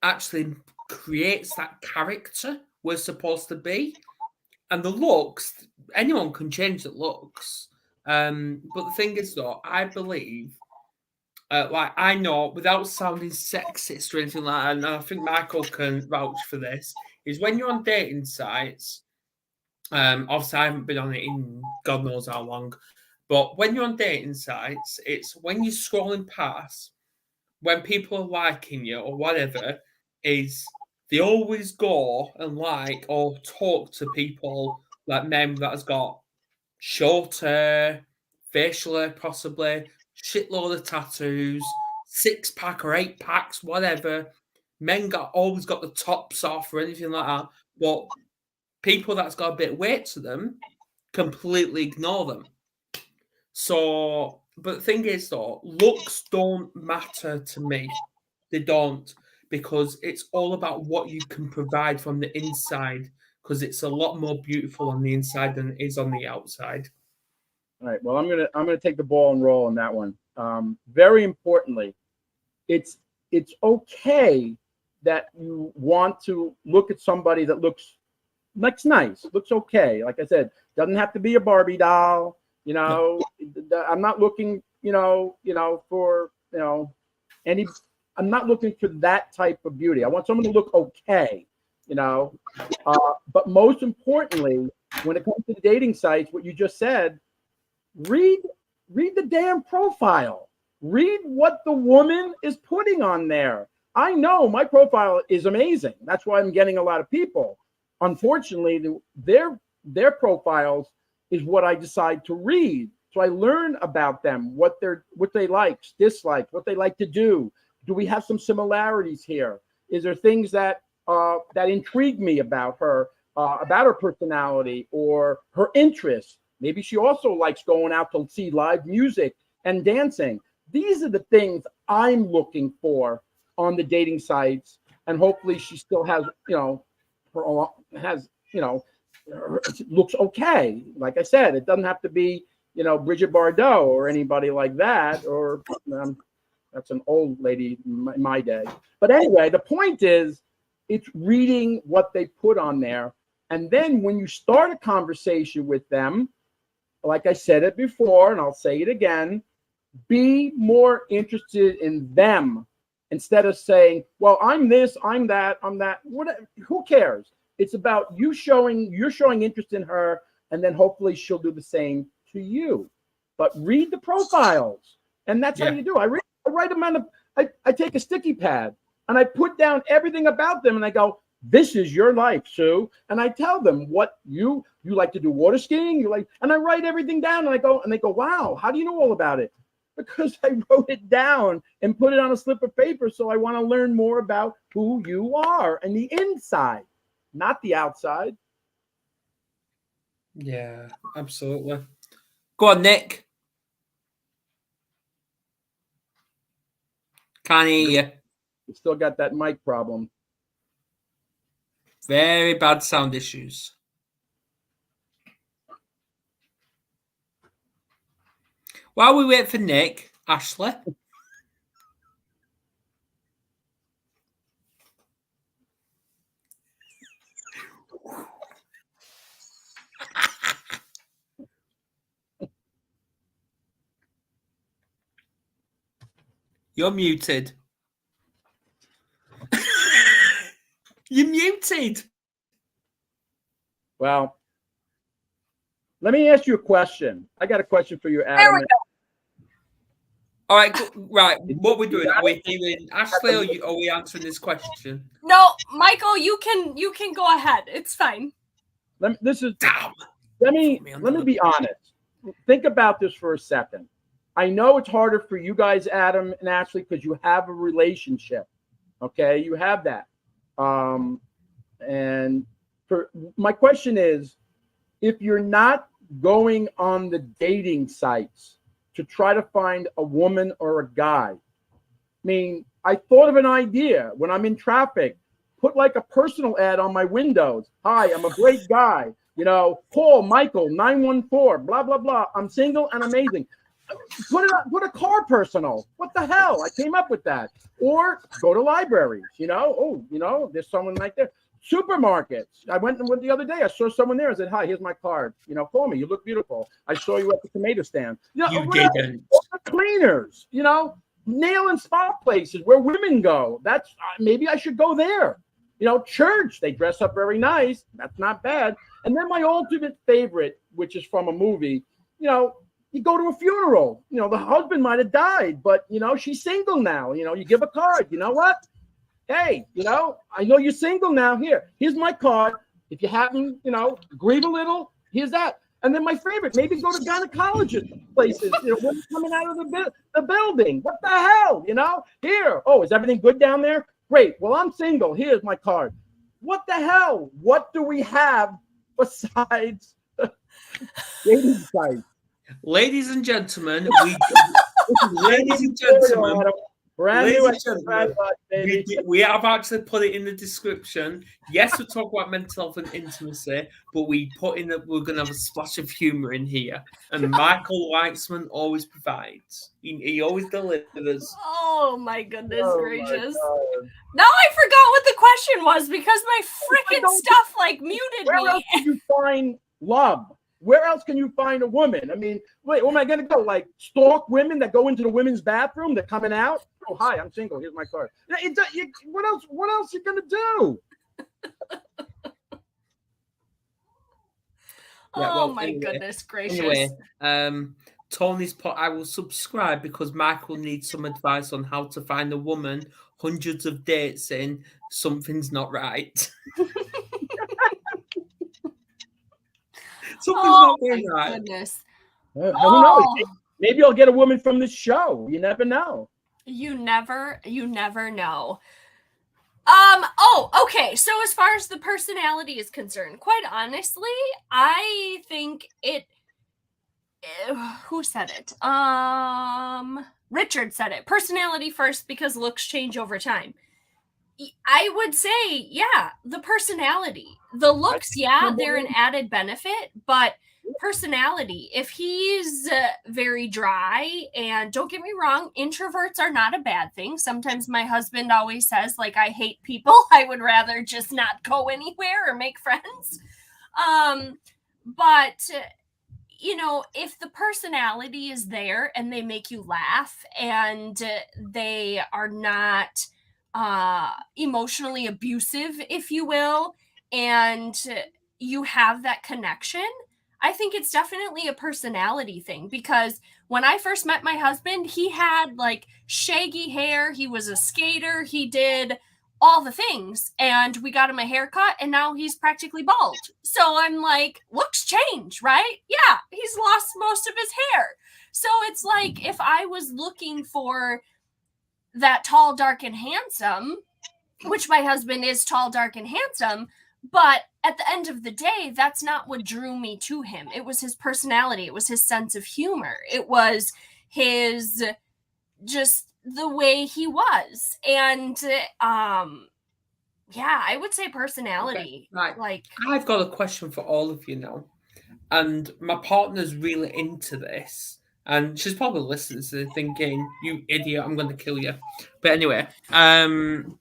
actually creates that character we're supposed to be. And the looks, anyone can change the looks. But the thing is, though, I believe, like I know, without sounding sexist or anything like that, and I think Michael can vouch for this, is when you're on dating sites, obviously I haven't been on it in God knows how long, but when you're on dating sites, it's when you're scrolling past, when people are liking you or whatever, is they always go and like or talk to people like men that has got short hair, facial hair possibly, shitload of tattoos, 6-pack or 8-packs, whatever. Men always got the tops off or anything like that, but people that's got a bit of weight to them completely ignore them. So, but the thing is, though, looks don't matter to me. They don't, because it's all about what you can provide from the inside, because it's a lot more beautiful on the inside than it is on the outside. All right. Well, I'm gonna take the ball and roll on that one. Very importantly, it's okay that you want to look at somebody that looks nice, looks okay. Like I said, doesn't have to be a Barbie doll. You know, I'm not looking, for, any. I'm not looking for that type of beauty. I want someone to look okay, But most importantly, when it comes to the dating sites, what you just said, read the damn profile. Read what the woman is putting on there. I know my profile is amazing. That's why I'm getting a lot of people. Unfortunately, their profiles is what I decide to read. So I learn about them, what they like, dislike, what they like to do. Do we have some similarities here? Is there things that intrigue me about her personality or her interests? Maybe she also likes going out to see live music and dancing. These are the things I'm looking for on the dating sites, and hopefully she still has, looks okay. Like I said, it doesn't have to be, Bridget Bardot or anybody like that, or that's an old lady in my day. But anyway, the point is, it's reading what they put on there. And then when you start a conversation with them, like I said it before, and I'll say it again, be more interested in them instead of saying, well, I'm this, I'm that, I'm that. Who cares? It's about you're showing interest in her, and then hopefully she'll do the same to you. But read the profiles, and that's how you do. I write them on I take a sticky pad and I put down everything about them, and I go, "This is your life, Sue." And I tell them what you like to do water skiing, and I write everything down, and they go, "Wow, how do you know all about it?" Because I wrote it down and put it on a slip of paper. So I want to learn more about who you are and the inside, not the outside. Yeah, absolutely. Go on, Nick. Can't hear you. You still got that mic problem. Very bad sound issues. While we wait for Nick, Ashley. You're muted. You're muted. Well, let me ask you a question. I got a question for you, Adam. There we go. All right, right. What we're doing? Are we hearing Ashley, or are we answering this question? No, Michael, you can go ahead. It's fine. Let me Damn. be honest. Think about this for a second. I know it's harder for you guys, Adam and Ashley, because you have a relationship. Okay, you have that. And for my question is, if you're not going on the dating sites to try to find a woman or a guy, I mean, I thought of an idea when I'm in traffic. Put like a personal ad on my windows. Hi, I'm a great guy. Call Michael 914. Blah blah blah. I'm single and amazing. Put a car personal. What the hell? I came up with that. Or go to libraries. There's someone right there. Supermarkets. I went the other day. I saw someone there. I said, "Hi, here's my card. Call me. You look beautiful. I saw you at the tomato stand." You didn't. Cleaners. Nail and spa places where women go. That's maybe I should go there. Church. They dress up very nice. That's not bad. And then my ultimate favorite, which is from a movie. You go to a funeral. The husband might have died, but she's single now. You give a card. You know what? Hey, I know you're single now. Here's my card. If you happen, grieve a little, here's that. And then my favorite, maybe go to gynecologist places. When coming out of the building. What the hell? Here. Oh, is everything good down there? Great. Well, I'm single. Here's my card. What the hell? What do we have besides dating sites? Ladies and gentlemen, we have actually put it in the description. Yes, we talk about mental health and intimacy, but we put in that we're going to have a splash of humor in here. And Michael Witezman always provides. He always delivers. Oh my goodness gracious! Now I forgot what the question was because my freaking stuff muted Where me. Else can you find love? Where else can you find a woman? I mean, wait, where am I going to go? Like stalk women that go into the women's bathroom? They're coming out. Oh, hi, I'm single. Here's my card. What else? What else are you going to do? Goodness gracious! Anyway, Tony's pot. I will subscribe because Michael needs some advice on how to find a woman. Hundreds of dates in, something's not right. Something's not going right. Goodness. Who knows? Maybe I'll get a woman from this show. You never know. You never know. Okay. So as far as the personality is concerned, quite honestly, I think who said it? Richard said it. Personality first because looks change over time. I would say, yeah, the personality. The looks, yeah, they're an added benefit, but personality, if he's very dry, and don't get me wrong, introverts are not a bad thing. Sometimes my husband always says, I hate people. I would rather just not go anywhere or make friends. But if the personality is there and they make you laugh and they are not emotionally abusive, if you will, and you have that connection, I think it's definitely a personality thing, because when I first met my husband, he had like shaggy hair. He was a skater. He did all the things, and we got him a haircut, and now he's practically bald. So I'm like, looks change, right? Yeah, he's lost most of his hair. So it's like, if I was looking for that tall, dark, and handsome, which my husband is tall, dark, and handsome, but at the end of the day, that's not what drew me to him. It was his personality. It was his sense of humor. It was his, just the way he was. And yeah, I would say personality. Okay, right. Like, I've got a question for all of you now. And my partner's really into this. And she's probably listening to this thinking, you idiot, I'm going to kill you. But anyway, I'm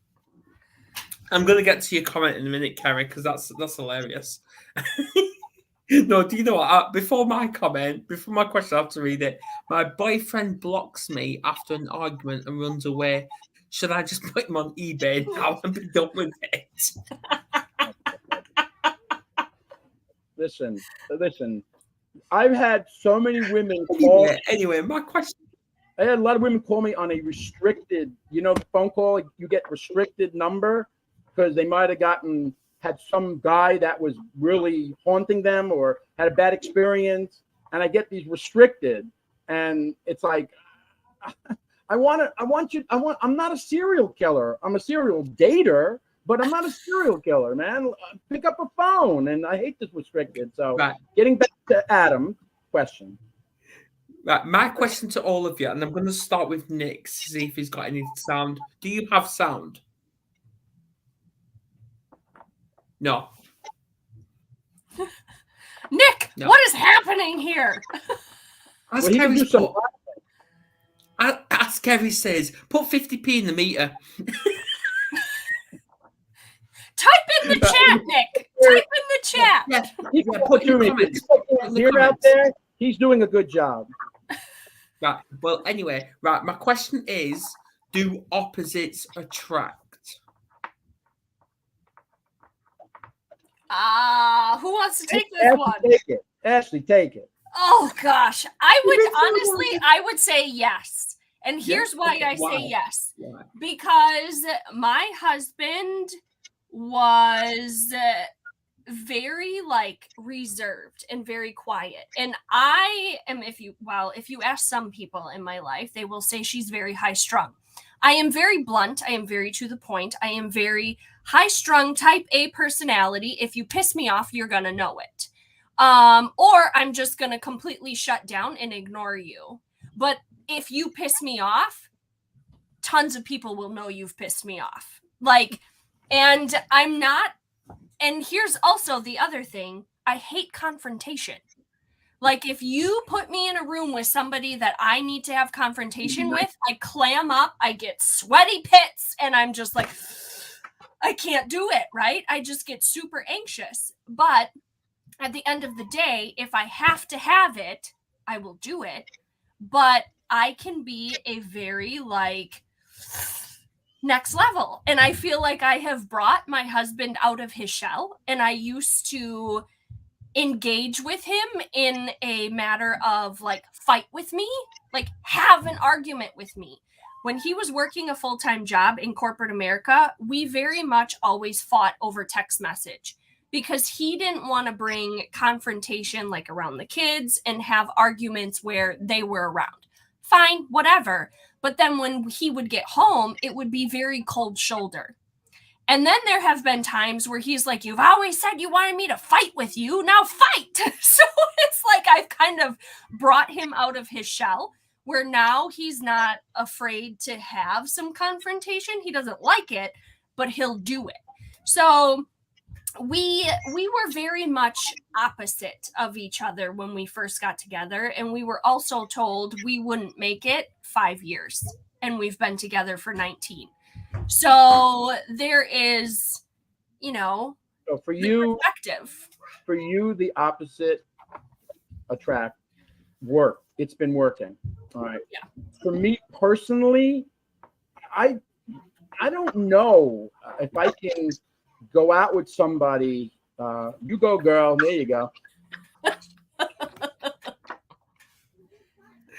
going to get to your comment in a minute, Kerry, because that's hilarious. No, do you know what? Before my question, I have to read it. My boyfriend blocks me after an argument and runs away. Should I just put him on eBay now and be done with it? Listen. I've had so many women call. Anyway, my question. I had a lot of women call me on a restricted, phone call. You get restricted number because they might have had some guy that was really haunting them or had a bad experience, and I get these restricted, and it's like, I'm not a serial killer. I'm a serial dater, but I'm not a serial killer, man. Pick up a phone, and I hate this restricted. So Getting back to Adam's question. Right, my question to all of you, and I'm going to start with Nick to see if he's got any sound. Do you have sound? No. Nick, no. What is happening here? As Kerry says, put 50p in the meter. Type in the chat, Nick. Type in the chat. Yeah, put your comments. Here out there, he's doing a good job. Right. Well, anyway, right. My question is, do opposites attract? Who wants to take this one? Ashley, take it. Oh gosh, I would say yes. And here's why I say yes. Why? Because my husband was very reserved and very quiet. And I am, if you ask some people in my life, they will say she's very high strung. I am very blunt. I am very to the point. I am very high strung, type A personality. If you piss me off, you're going to know it. Or I'm just going to completely shut down and ignore you. But if you piss me off, tons of people will know you've pissed me off. And I'm not, and here's also the other thing. I hate confrontation. If you put me in a room with somebody that I need to have confrontation with, I clam up, I get sweaty pits, and I'm just like, I can't do it, right? I just get super anxious. But at the end of the day, if I have to have it, I will do it. But I can be a very next level. And I feel like I have brought my husband out of his shell, and I used to engage with him in a matter of fight with me, have an argument with me. When he was working a full-time job in corporate America, we very much always fought over text message because he didn't want to bring confrontation around the kids and have arguments where they were around. Fine, whatever. But then when he would get home, it would be very cold shoulder. And then there have been times where he's like, you've always said you wanted me to fight with you. Now fight. So it's I've kind of brought him out of his shell, where now he's not afraid to have some confrontation. He doesn't like it, but he'll do it. So we were very much opposite of each other when we first got together. And we were also told we wouldn't make it 5 years. And we've been together for 19. So there is, so for you, perspective. For you, the opposite attract work. It's been working. All right. Yeah. For me personally, I don't know if I can go out with somebody, you go, girl. There you go.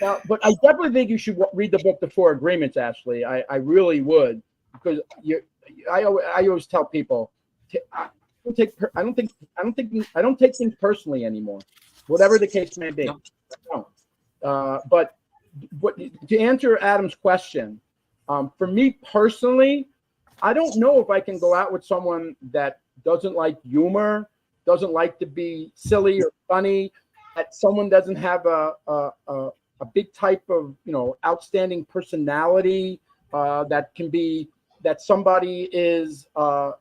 Now, but I definitely think you should read the book, The Four Agreements. Ashley, I really would, because I always tell people, I don't take things personally anymore, whatever the case may be. No. But to answer Adam's question, for me personally, I don't know if I can go out with someone that doesn't like humor, doesn't like to be silly or funny, that someone doesn't have a big type of, outstanding personality, that somebody is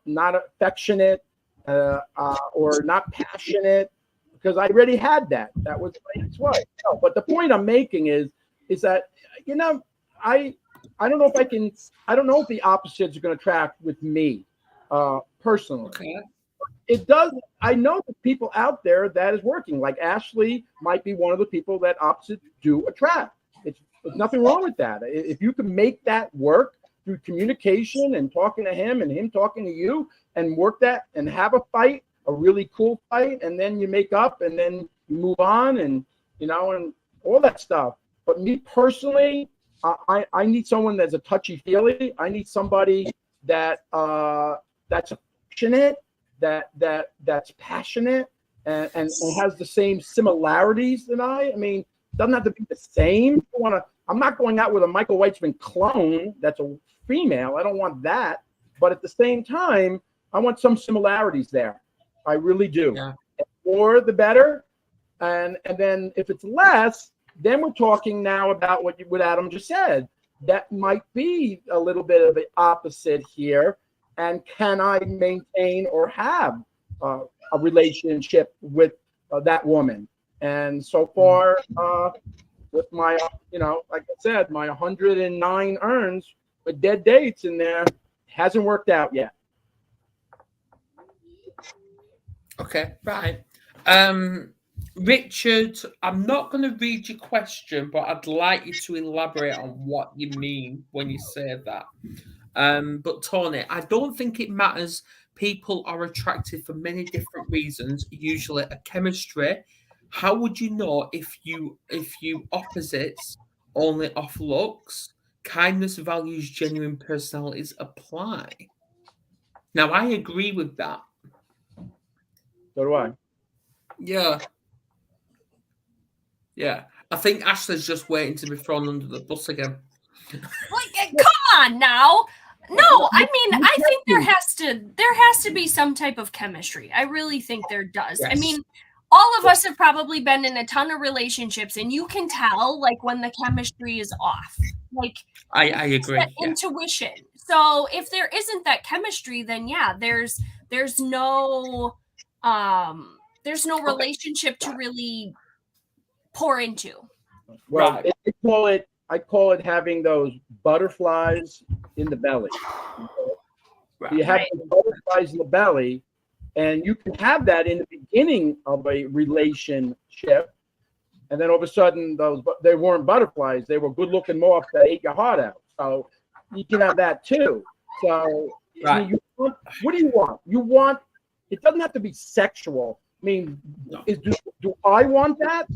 not affectionate or not passionate, because I already had that. That was my ex-wife. No, but the point I'm making is that, I don't know if I can. I don't know if the opposites are going to track with me, personally. Okay. It does. I know that people out there that is working. Like Ashley might be one of the people that opposites do attract. There's nothing wrong with that. If you can make that work through communication and talking to him and him talking to you, and work that and have a fight, a really cool fight, and then you make up and then you move on, and and all that stuff. But me personally, I need someone that's a touchy-feely. I need somebody that's affectionate, that's passionate, and has the same similarities than I. I mean, doesn't have to be the same. I'm not going out with a Michael Witezman clone that's a female. I don't want that. But at the same time, I want some similarities there. I really do. Yeah. The more the better. And then if it's less, then we're talking now about what Adam just said. That might be a little bit of the opposite here. And can I maintain or have a relationship with that woman? And so far, with my, like I said, my 109 urns with dead dates in there, hasn't worked out yet. Okay, right. Richard, I'm not going to read your question, but I'd like you to elaborate on what you mean when you say that. But Tony, I don't think it matters. People are attracted for many different reasons, usually a chemistry. How would you know if you opposites only off looks? Kindness, values, genuine personalities apply. Now, I agree with that. So do I. Yeah. Yeah. I think Ashley's just waiting to be thrown under the bus again. Come on now. No, I mean, I think there has to be some type of chemistry. I really think there does. Yes. I mean, all of us have probably been in a ton of relationships, and you can tell like when the chemistry is off. Like I agree. that intuition. So if there isn't that chemistry, then yeah, there's no relationship to really pour into. Well, Right. I call it having those butterflies in the belly. Right. You have the butterflies in the belly, and you can have that in the beginning of a relationship, and then all of a sudden they weren't butterflies; they were good-looking moths that ate your heart out. So you can have that too. So Right. I mean, what do you want? You want, it doesn't have to be sexual. I mean, No. do I want that?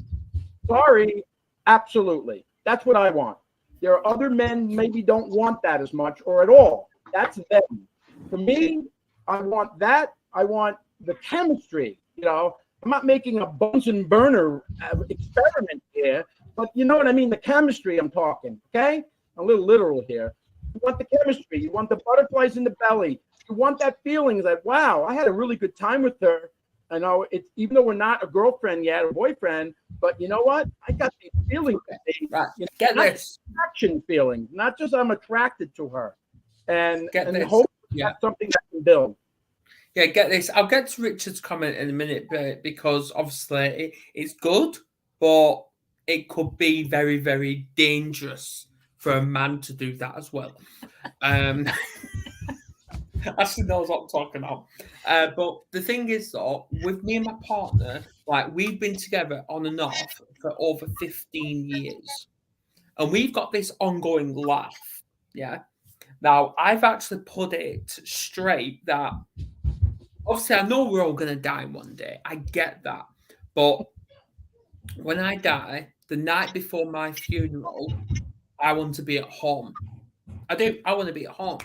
Sorry, absolutely. That's what I want. There are other men maybe don't want that as much or at all. That's them. For me, I want that. I want the chemistry. I'm not making a Bunsen burner experiment here, but you know what I mean? The chemistry I'm talking, okay? A little literal here. You want the chemistry. You want the butterflies in the belly. You want that feeling that, wow, I had a really good time with her. I know it's, even though we're not a girlfriend yet or boyfriend, but you know what? I got these feelings. Right. Get this. Attraction feelings, not just I'm attracted to her. And hopefully that's something that can build. Yeah, get this. I'll get to Richard's comment in a minute, because obviously it's good, but it could be very, very dangerous for a man to do that as well. Ashley knows what I'm talking about. But the thing is, though, with me and my partner, like we've been together on and off for over 15 years. And we've got this ongoing laugh. Yeah. Now, I've actually put it straight that obviously, I know we're all going to die one day. I get that. But when I die, the night before my funeral, I want to be at home. I do. I want to be at home.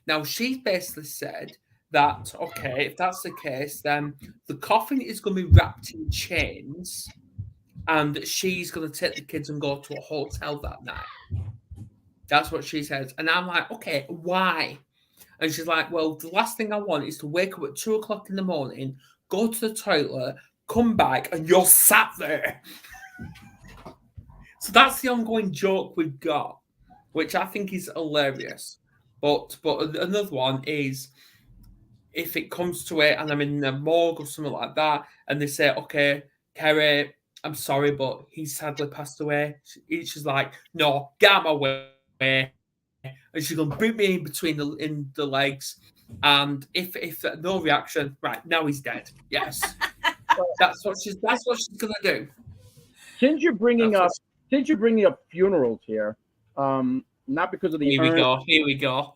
Now, she's basically said that, okay, if that's the case, then the coffin is going to be wrapped in chains and she's going to take the kids and go to a hotel that night. That's what she says. And I'm like, okay, why? And she's like, well, the last thing I want is to wake up at 2:00 in the morning, go to the toilet, come back, and you're sat there. So that's the ongoing joke we've got, which I think is hilarious. But another one is if it comes to it and I'm in a morgue or something like that, and they say, okay, Kerry, I'm sorry, but he sadly passed away. She's like, no, get out of my way. And she's gonna boot me in between the legs. And if no reaction, right, now he's dead. Yes. that's what she's gonna do. Since you're bringing up funerals here, not because of the Here we go.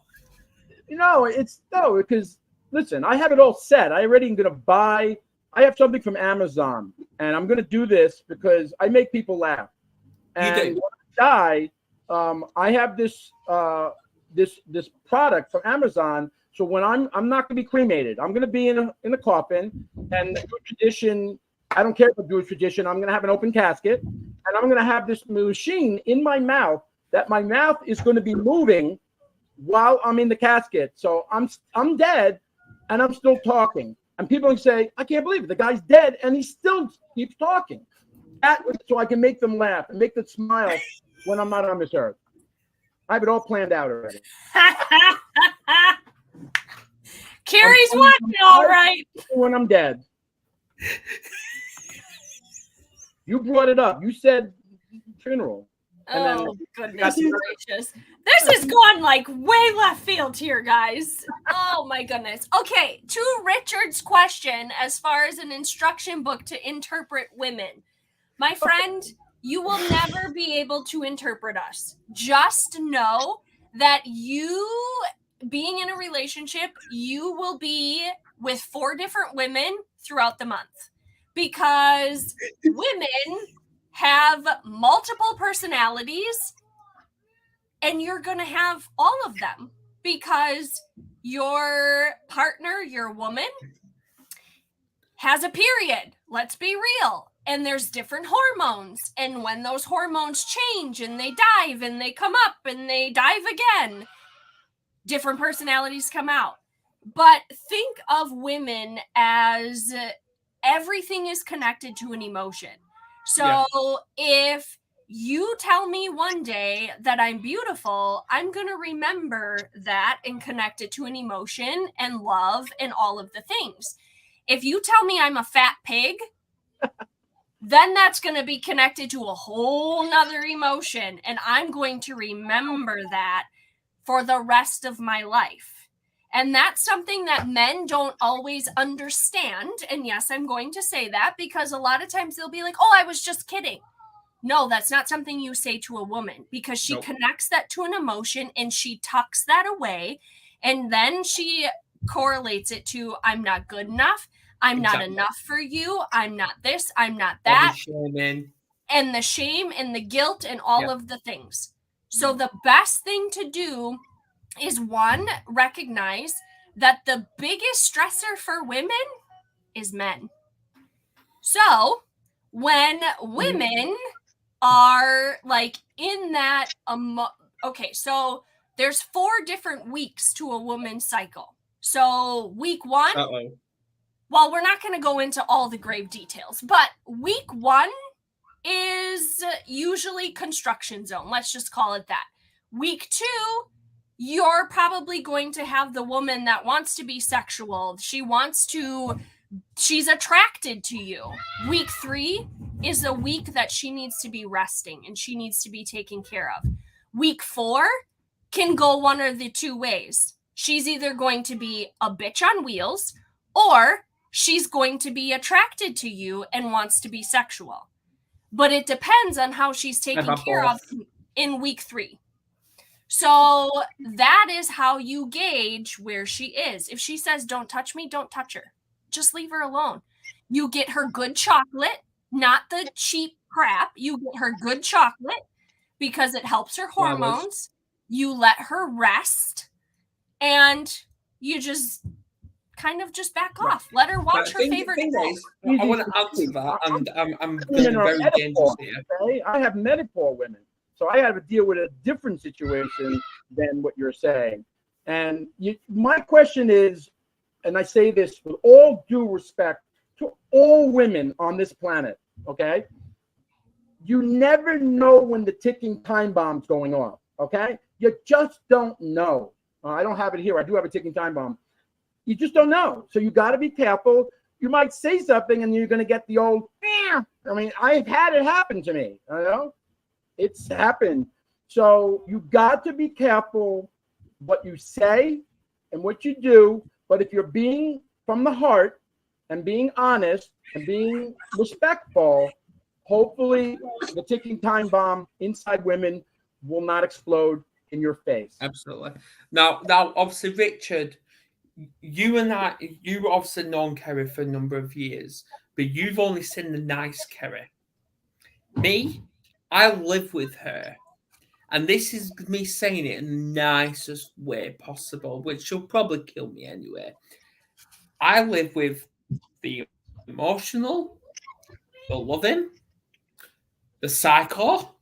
Because listen, I have it all set. I already am gonna buy. I have something from Amazon, and I'm gonna do this because I make people laugh. And You do. when I die, I have this this product from Amazon. So when I'm not gonna be cremated, I'm gonna be in a coffin, and the Jewish tradition. I don't care about Jewish tradition. I'm gonna have an open casket, and I'm gonna have this machine in my mouth that my mouth is gonna be moving while I'm in the casket. So I'm dead, and I'm still talking. And people can say, I can't believe it. The guy's dead, and he still keeps talking. So I can make them laugh and make them smile when I'm not on this earth. I have it all planned out already. Carrie's watching all right. When I'm dead. You brought it up. You said funeral. Oh, goodness gracious. This has gone like way left field here, guys. Oh, my goodness. Okay, to Richard's question, as far as an instruction book to interpret women, my friend, you will never be able to interpret us. Just know that you, being in a relationship, you will be with 4 different women throughout the month. Because women have multiple personalities, and you're going to have all of them because your partner, your woman, has a period. Let's be real. And there's different hormones. And when those hormones change and they dive and they come up and they dive again, different personalities come out. But think of women as everything is connected to an emotion. So if you tell me one day that I'm beautiful, I'm going to remember that and connect it to an emotion and love and all of the things. If you tell me I'm a fat pig, then that's going to be connected to a whole nother emotion. And I'm going to remember that for the rest of my life. And that's something that men don't always understand. And yes, I'm going to say that because a lot of times they'll be like, oh, I was just kidding. No, that's not something you say to a woman because she connects that to an emotion and she tucks that away. And then she correlates it to, I'm not good enough. I'm not enough for you. I'm not this. I'm not that. And the shame and the guilt and all of the things. So the best thing to do is, one, recognize that the biggest stressor for women is men. So when women are like in that, okay, so there's 4 different weeks to a woman's cycle. So week 1, well, we're not going to go into all the grave details, but week 1 is usually construction zone. Let's just call it that. Week 2, you're probably going to have the woman that wants to be sexual. She's attracted to you. Week 3 is a week that she needs to be resting and she needs to be taken care of. Week 4 can go one or the 2 ways. She's either going to be a bitch on wheels or she's going to be attracted to you and wants to be sexual. But it depends on how she's taken care of in week 3. So that is how you gauge where she is. If she says, don't touch me, don't touch her. just leave her alone. You get her good chocolate, not the cheap crap. You get her good chocolate because it helps her hormones. You let her rest, and you just kind of just back off. Let her watch her favorite show. I want to answer that, and I'm going to be very dangerous here. Okay? I have metaphor women, so I have to deal with a different situation than what you're saying. And my question is, and I say this with all due respect to all women on this planet, okay? You never know when the ticking time bomb's going off, okay? You just don't know. I don't have it here. I do have a ticking time bomb. You just don't know. So you got to be careful. You might say something and you're going to get the old, I mean, I've had it happen to me. You know, it's happened. So you got to be careful what you say and what you do. But if you're being from the heart and being honest and being respectful, hopefully the ticking time bomb inside women will not explode in your face. Absolutely. Now, obviously, Richard, you obviously known Kerry for a number of years, but you've only seen the nice Kerry. Me, I live with her, and this is me saying it in the nicest way possible, which she'll probably kill me anyway. I live with the emotional, the loving, the psycho,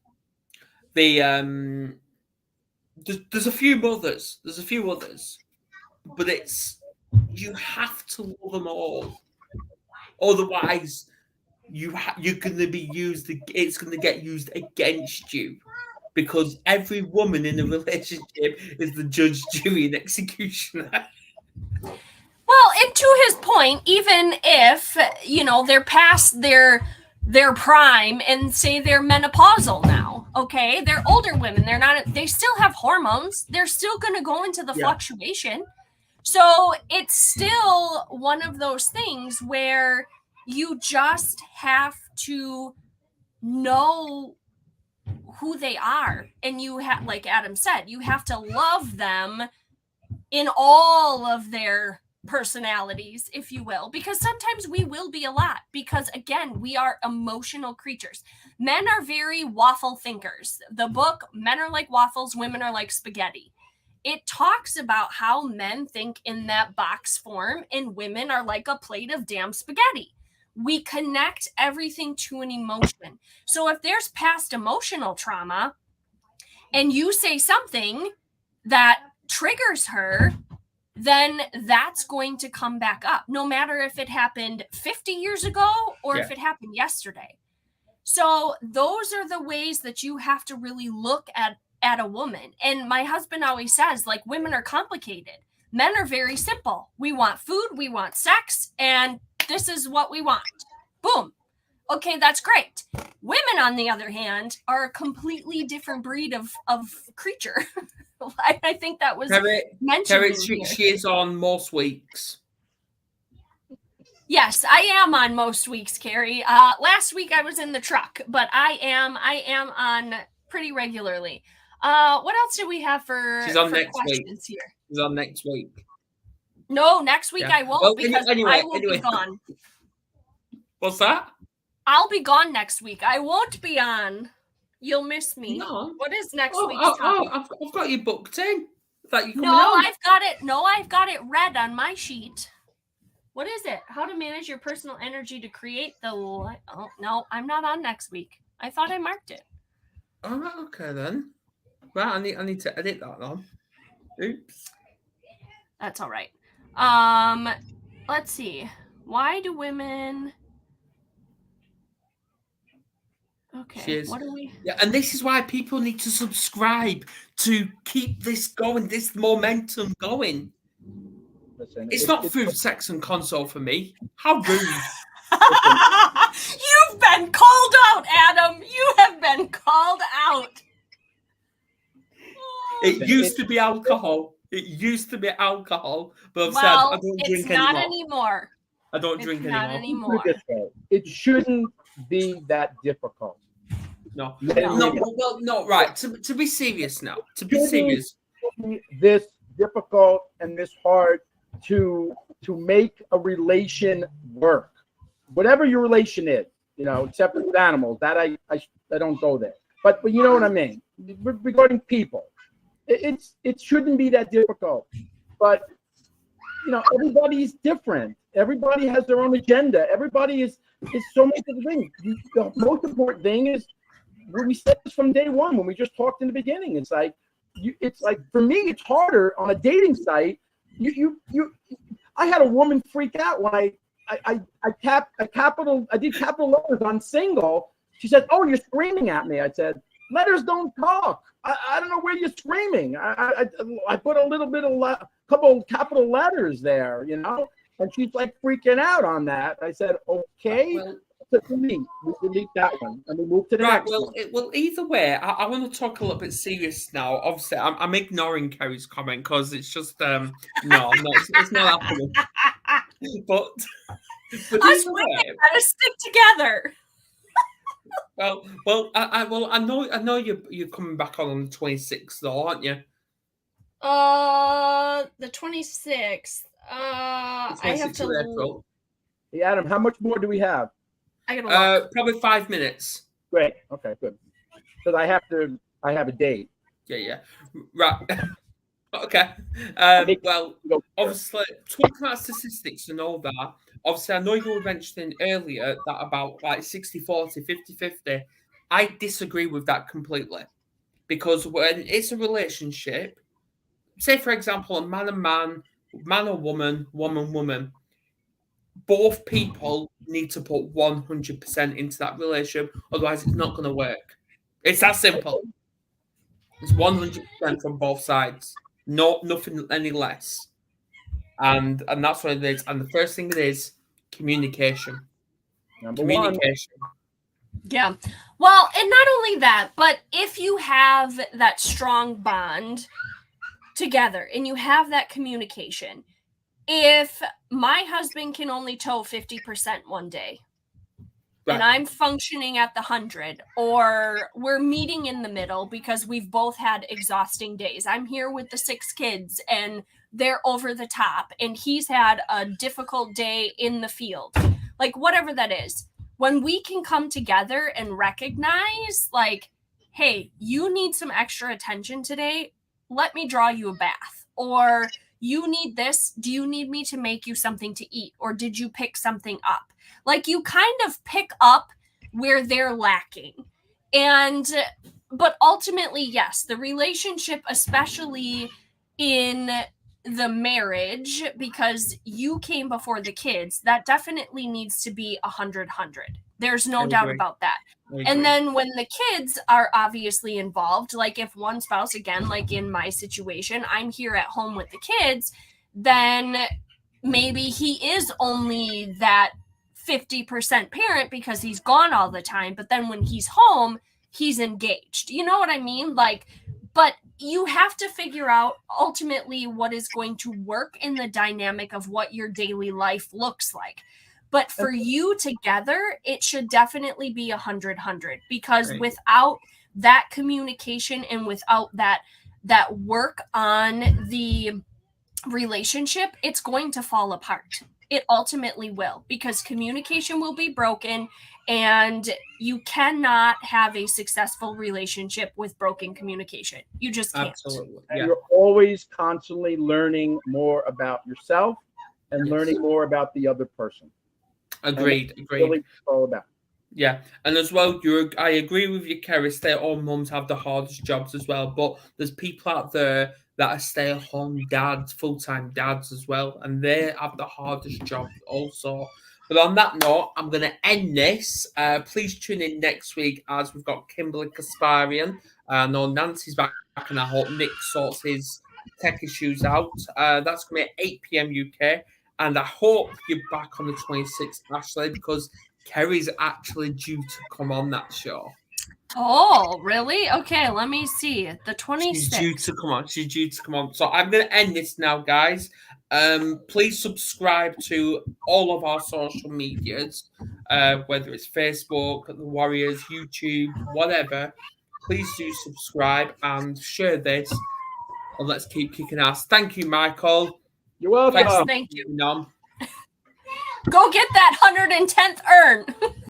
the There's a few others. But you have to love them all. Otherwise, you're going to be used. It's going to get used against you, because every woman in a relationship is the judge, jury, and executioner. Well, and to his point, even if they're past their prime and say they're menopausal now, okay, they're older women. They still have hormones. They're still going to go into the fluctuation. So it's still one of those things where you just have to know who they are. And you have, like Adam said, you have to love them in all of their personalities, if you will, because sometimes we will be a lot, because again, we are emotional creatures. Men are very waffle thinkers. The book Men Are Like Waffles, Women Are Like Spaghetti, it talks about how men think in that box form and women are like a plate of damn spaghetti. We connect everything to an emotion. So if there's past emotional trauma and you say something that triggers her, then that's going to come back up, no matter if it happened 50 years ago or if it happened yesterday. So those are the ways that you have to really look at a woman. And my husband always says, like, women are complicated. Men are very simple. We want food, we want sex, and this is what we want. Boom. Okay, that's great. Women, on the other hand, are a completely different breed of creature. I think that was mentioned. Kerry, she is on most weeks. Yes, I am on most weeks, Carrie. Last week I was in the truck, but I am on pretty regularly. What else do we have for? She's on for next questions week. Here? She's on next week. No, next week I won't, because I will be gone. What's that? I'll be gone next week. I won't be on. You'll miss me. No. What is next week's topic? I've got you booked in. I've got it read on my sheet. What is it? How to manage your personal energy to create the light. Oh, no, I'm not on next week. I thought I marked it. All right, okay then. Right, I need to edit that on. Oops. That's all right. Let's see. Why do women... Okay, what do we... Yeah, and this is why people need to subscribe to keep this going, this momentum going. Listen, it's not through sex and console for me. How rude. You've been called out, Adam. You have been called out. It used to be alcohol. But I've said I don't drink it's not anymore. I don't drink anymore. It shouldn't be that difficult. No. Right. To be serious now. To be serious. This difficult and this hard to make a relation work, whatever your relation is, except with animals. That I don't go there. But you know what I mean. Regarding people, it shouldn't be that difficult. But everybody's different. Everybody has their own agenda. Everybody is so many different things. The most important thing is we said this from day one when we just talked in the beginning. It's like for me, it's harder on a dating site. I had a woman freak out when I did capital letters on single. She said, "Oh, you're screaming at me." I said, "Letters don't talk. I don't know where you're screaming. I put a little bit of couple capital letters there, and she's like freaking out on that." I said, "Okay." So for me, we delete that one and we move to the next one. Well, either way, I want to talk a little bit serious now. Obviously, I'm ignoring Kerry's comment because it's just no, it's not happening. But us women gotta stick together. Well, I know you're coming back on the 26th, though, aren't you? The 26th. I have to. April. Hey, Adam, how much more do we have? I gotta look. Probably 5 minutes. Great. Okay, good. Because I have a date. Yeah. Right. Okay. Well, obviously, talking about statistics and all that, obviously, I know you were mentioning earlier that about like 60-40, 50-50. I disagree with that completely. Because when it's a relationship, say, for example, a man and man, man or woman, woman, both people need to put 100% into that relationship. Otherwise, it's not going to work. It's that simple. It's 100% from both sides. Nothing any less. And that's what it is. And the first thing it is communication. Communication. Yeah. Well, and not only that, but if you have that strong bond together and you have that communication, if my husband can only tow 50% one day, and I'm functioning at the 100, or we're meeting in the middle because we've both had exhausting days. I'm here with the 6 kids and they're over the top, and he's had a difficult day in the field. Like, whatever that is. When we can come together and recognize, like, hey, you need some extra attention today, let me draw you a bath. Or you need this, do you need me to make you something to eat? Or did you pick something up? Like, you kind of pick up where they're lacking. But ultimately, yes, the relationship, especially in the marriage, because you came before the kids, that definitely needs to be 100-100. There's no doubt about that. And then when the kids are obviously involved, like if one spouse, again, like in my situation, I'm here at home with the kids, then maybe he is only that 50% parent because he's gone all the time. But then when he's home, he's engaged. You know what I mean? Like, but you have to figure out ultimately what is going to work in the dynamic of what your daily life looks like. But for you together, it should definitely be 100-100, because without that communication and without that work on the relationship, it's going to fall apart. It ultimately will, because communication will be broken, and you cannot have a successful relationship with broken communication. You just can't. Absolutely. And you're always constantly learning more about yourself and learning more about the other person. Agreed. Really all about. Yeah, and as well, I agree with you, Kerry. Stay-at-home mums have the hardest jobs as well, but there's people out there that are stay-at-home dads, full-time dads as well, and they have the hardest job also. But on that note, I'm going to end this. Please tune in next week as we've got Kimberly Kasparian. I know Nancy's back, and I hope Nick sorts his tech issues out. That's going to be at 8 p.m. UK. And I hope you're back on the 26th, Ashley, because Kerry's actually due to come on that show. Oh, really? Okay, let me see. The 26th. She's due to come on. So I'm going to end this now, guys. Please subscribe to all of our social medias, whether it's Facebook, the Warriors, YouTube, whatever. Please do subscribe and share this. And let's keep kicking ass. Thank you, Michael. You're welcome. Thanks, Thank you. Nom. Go get that 110th urn.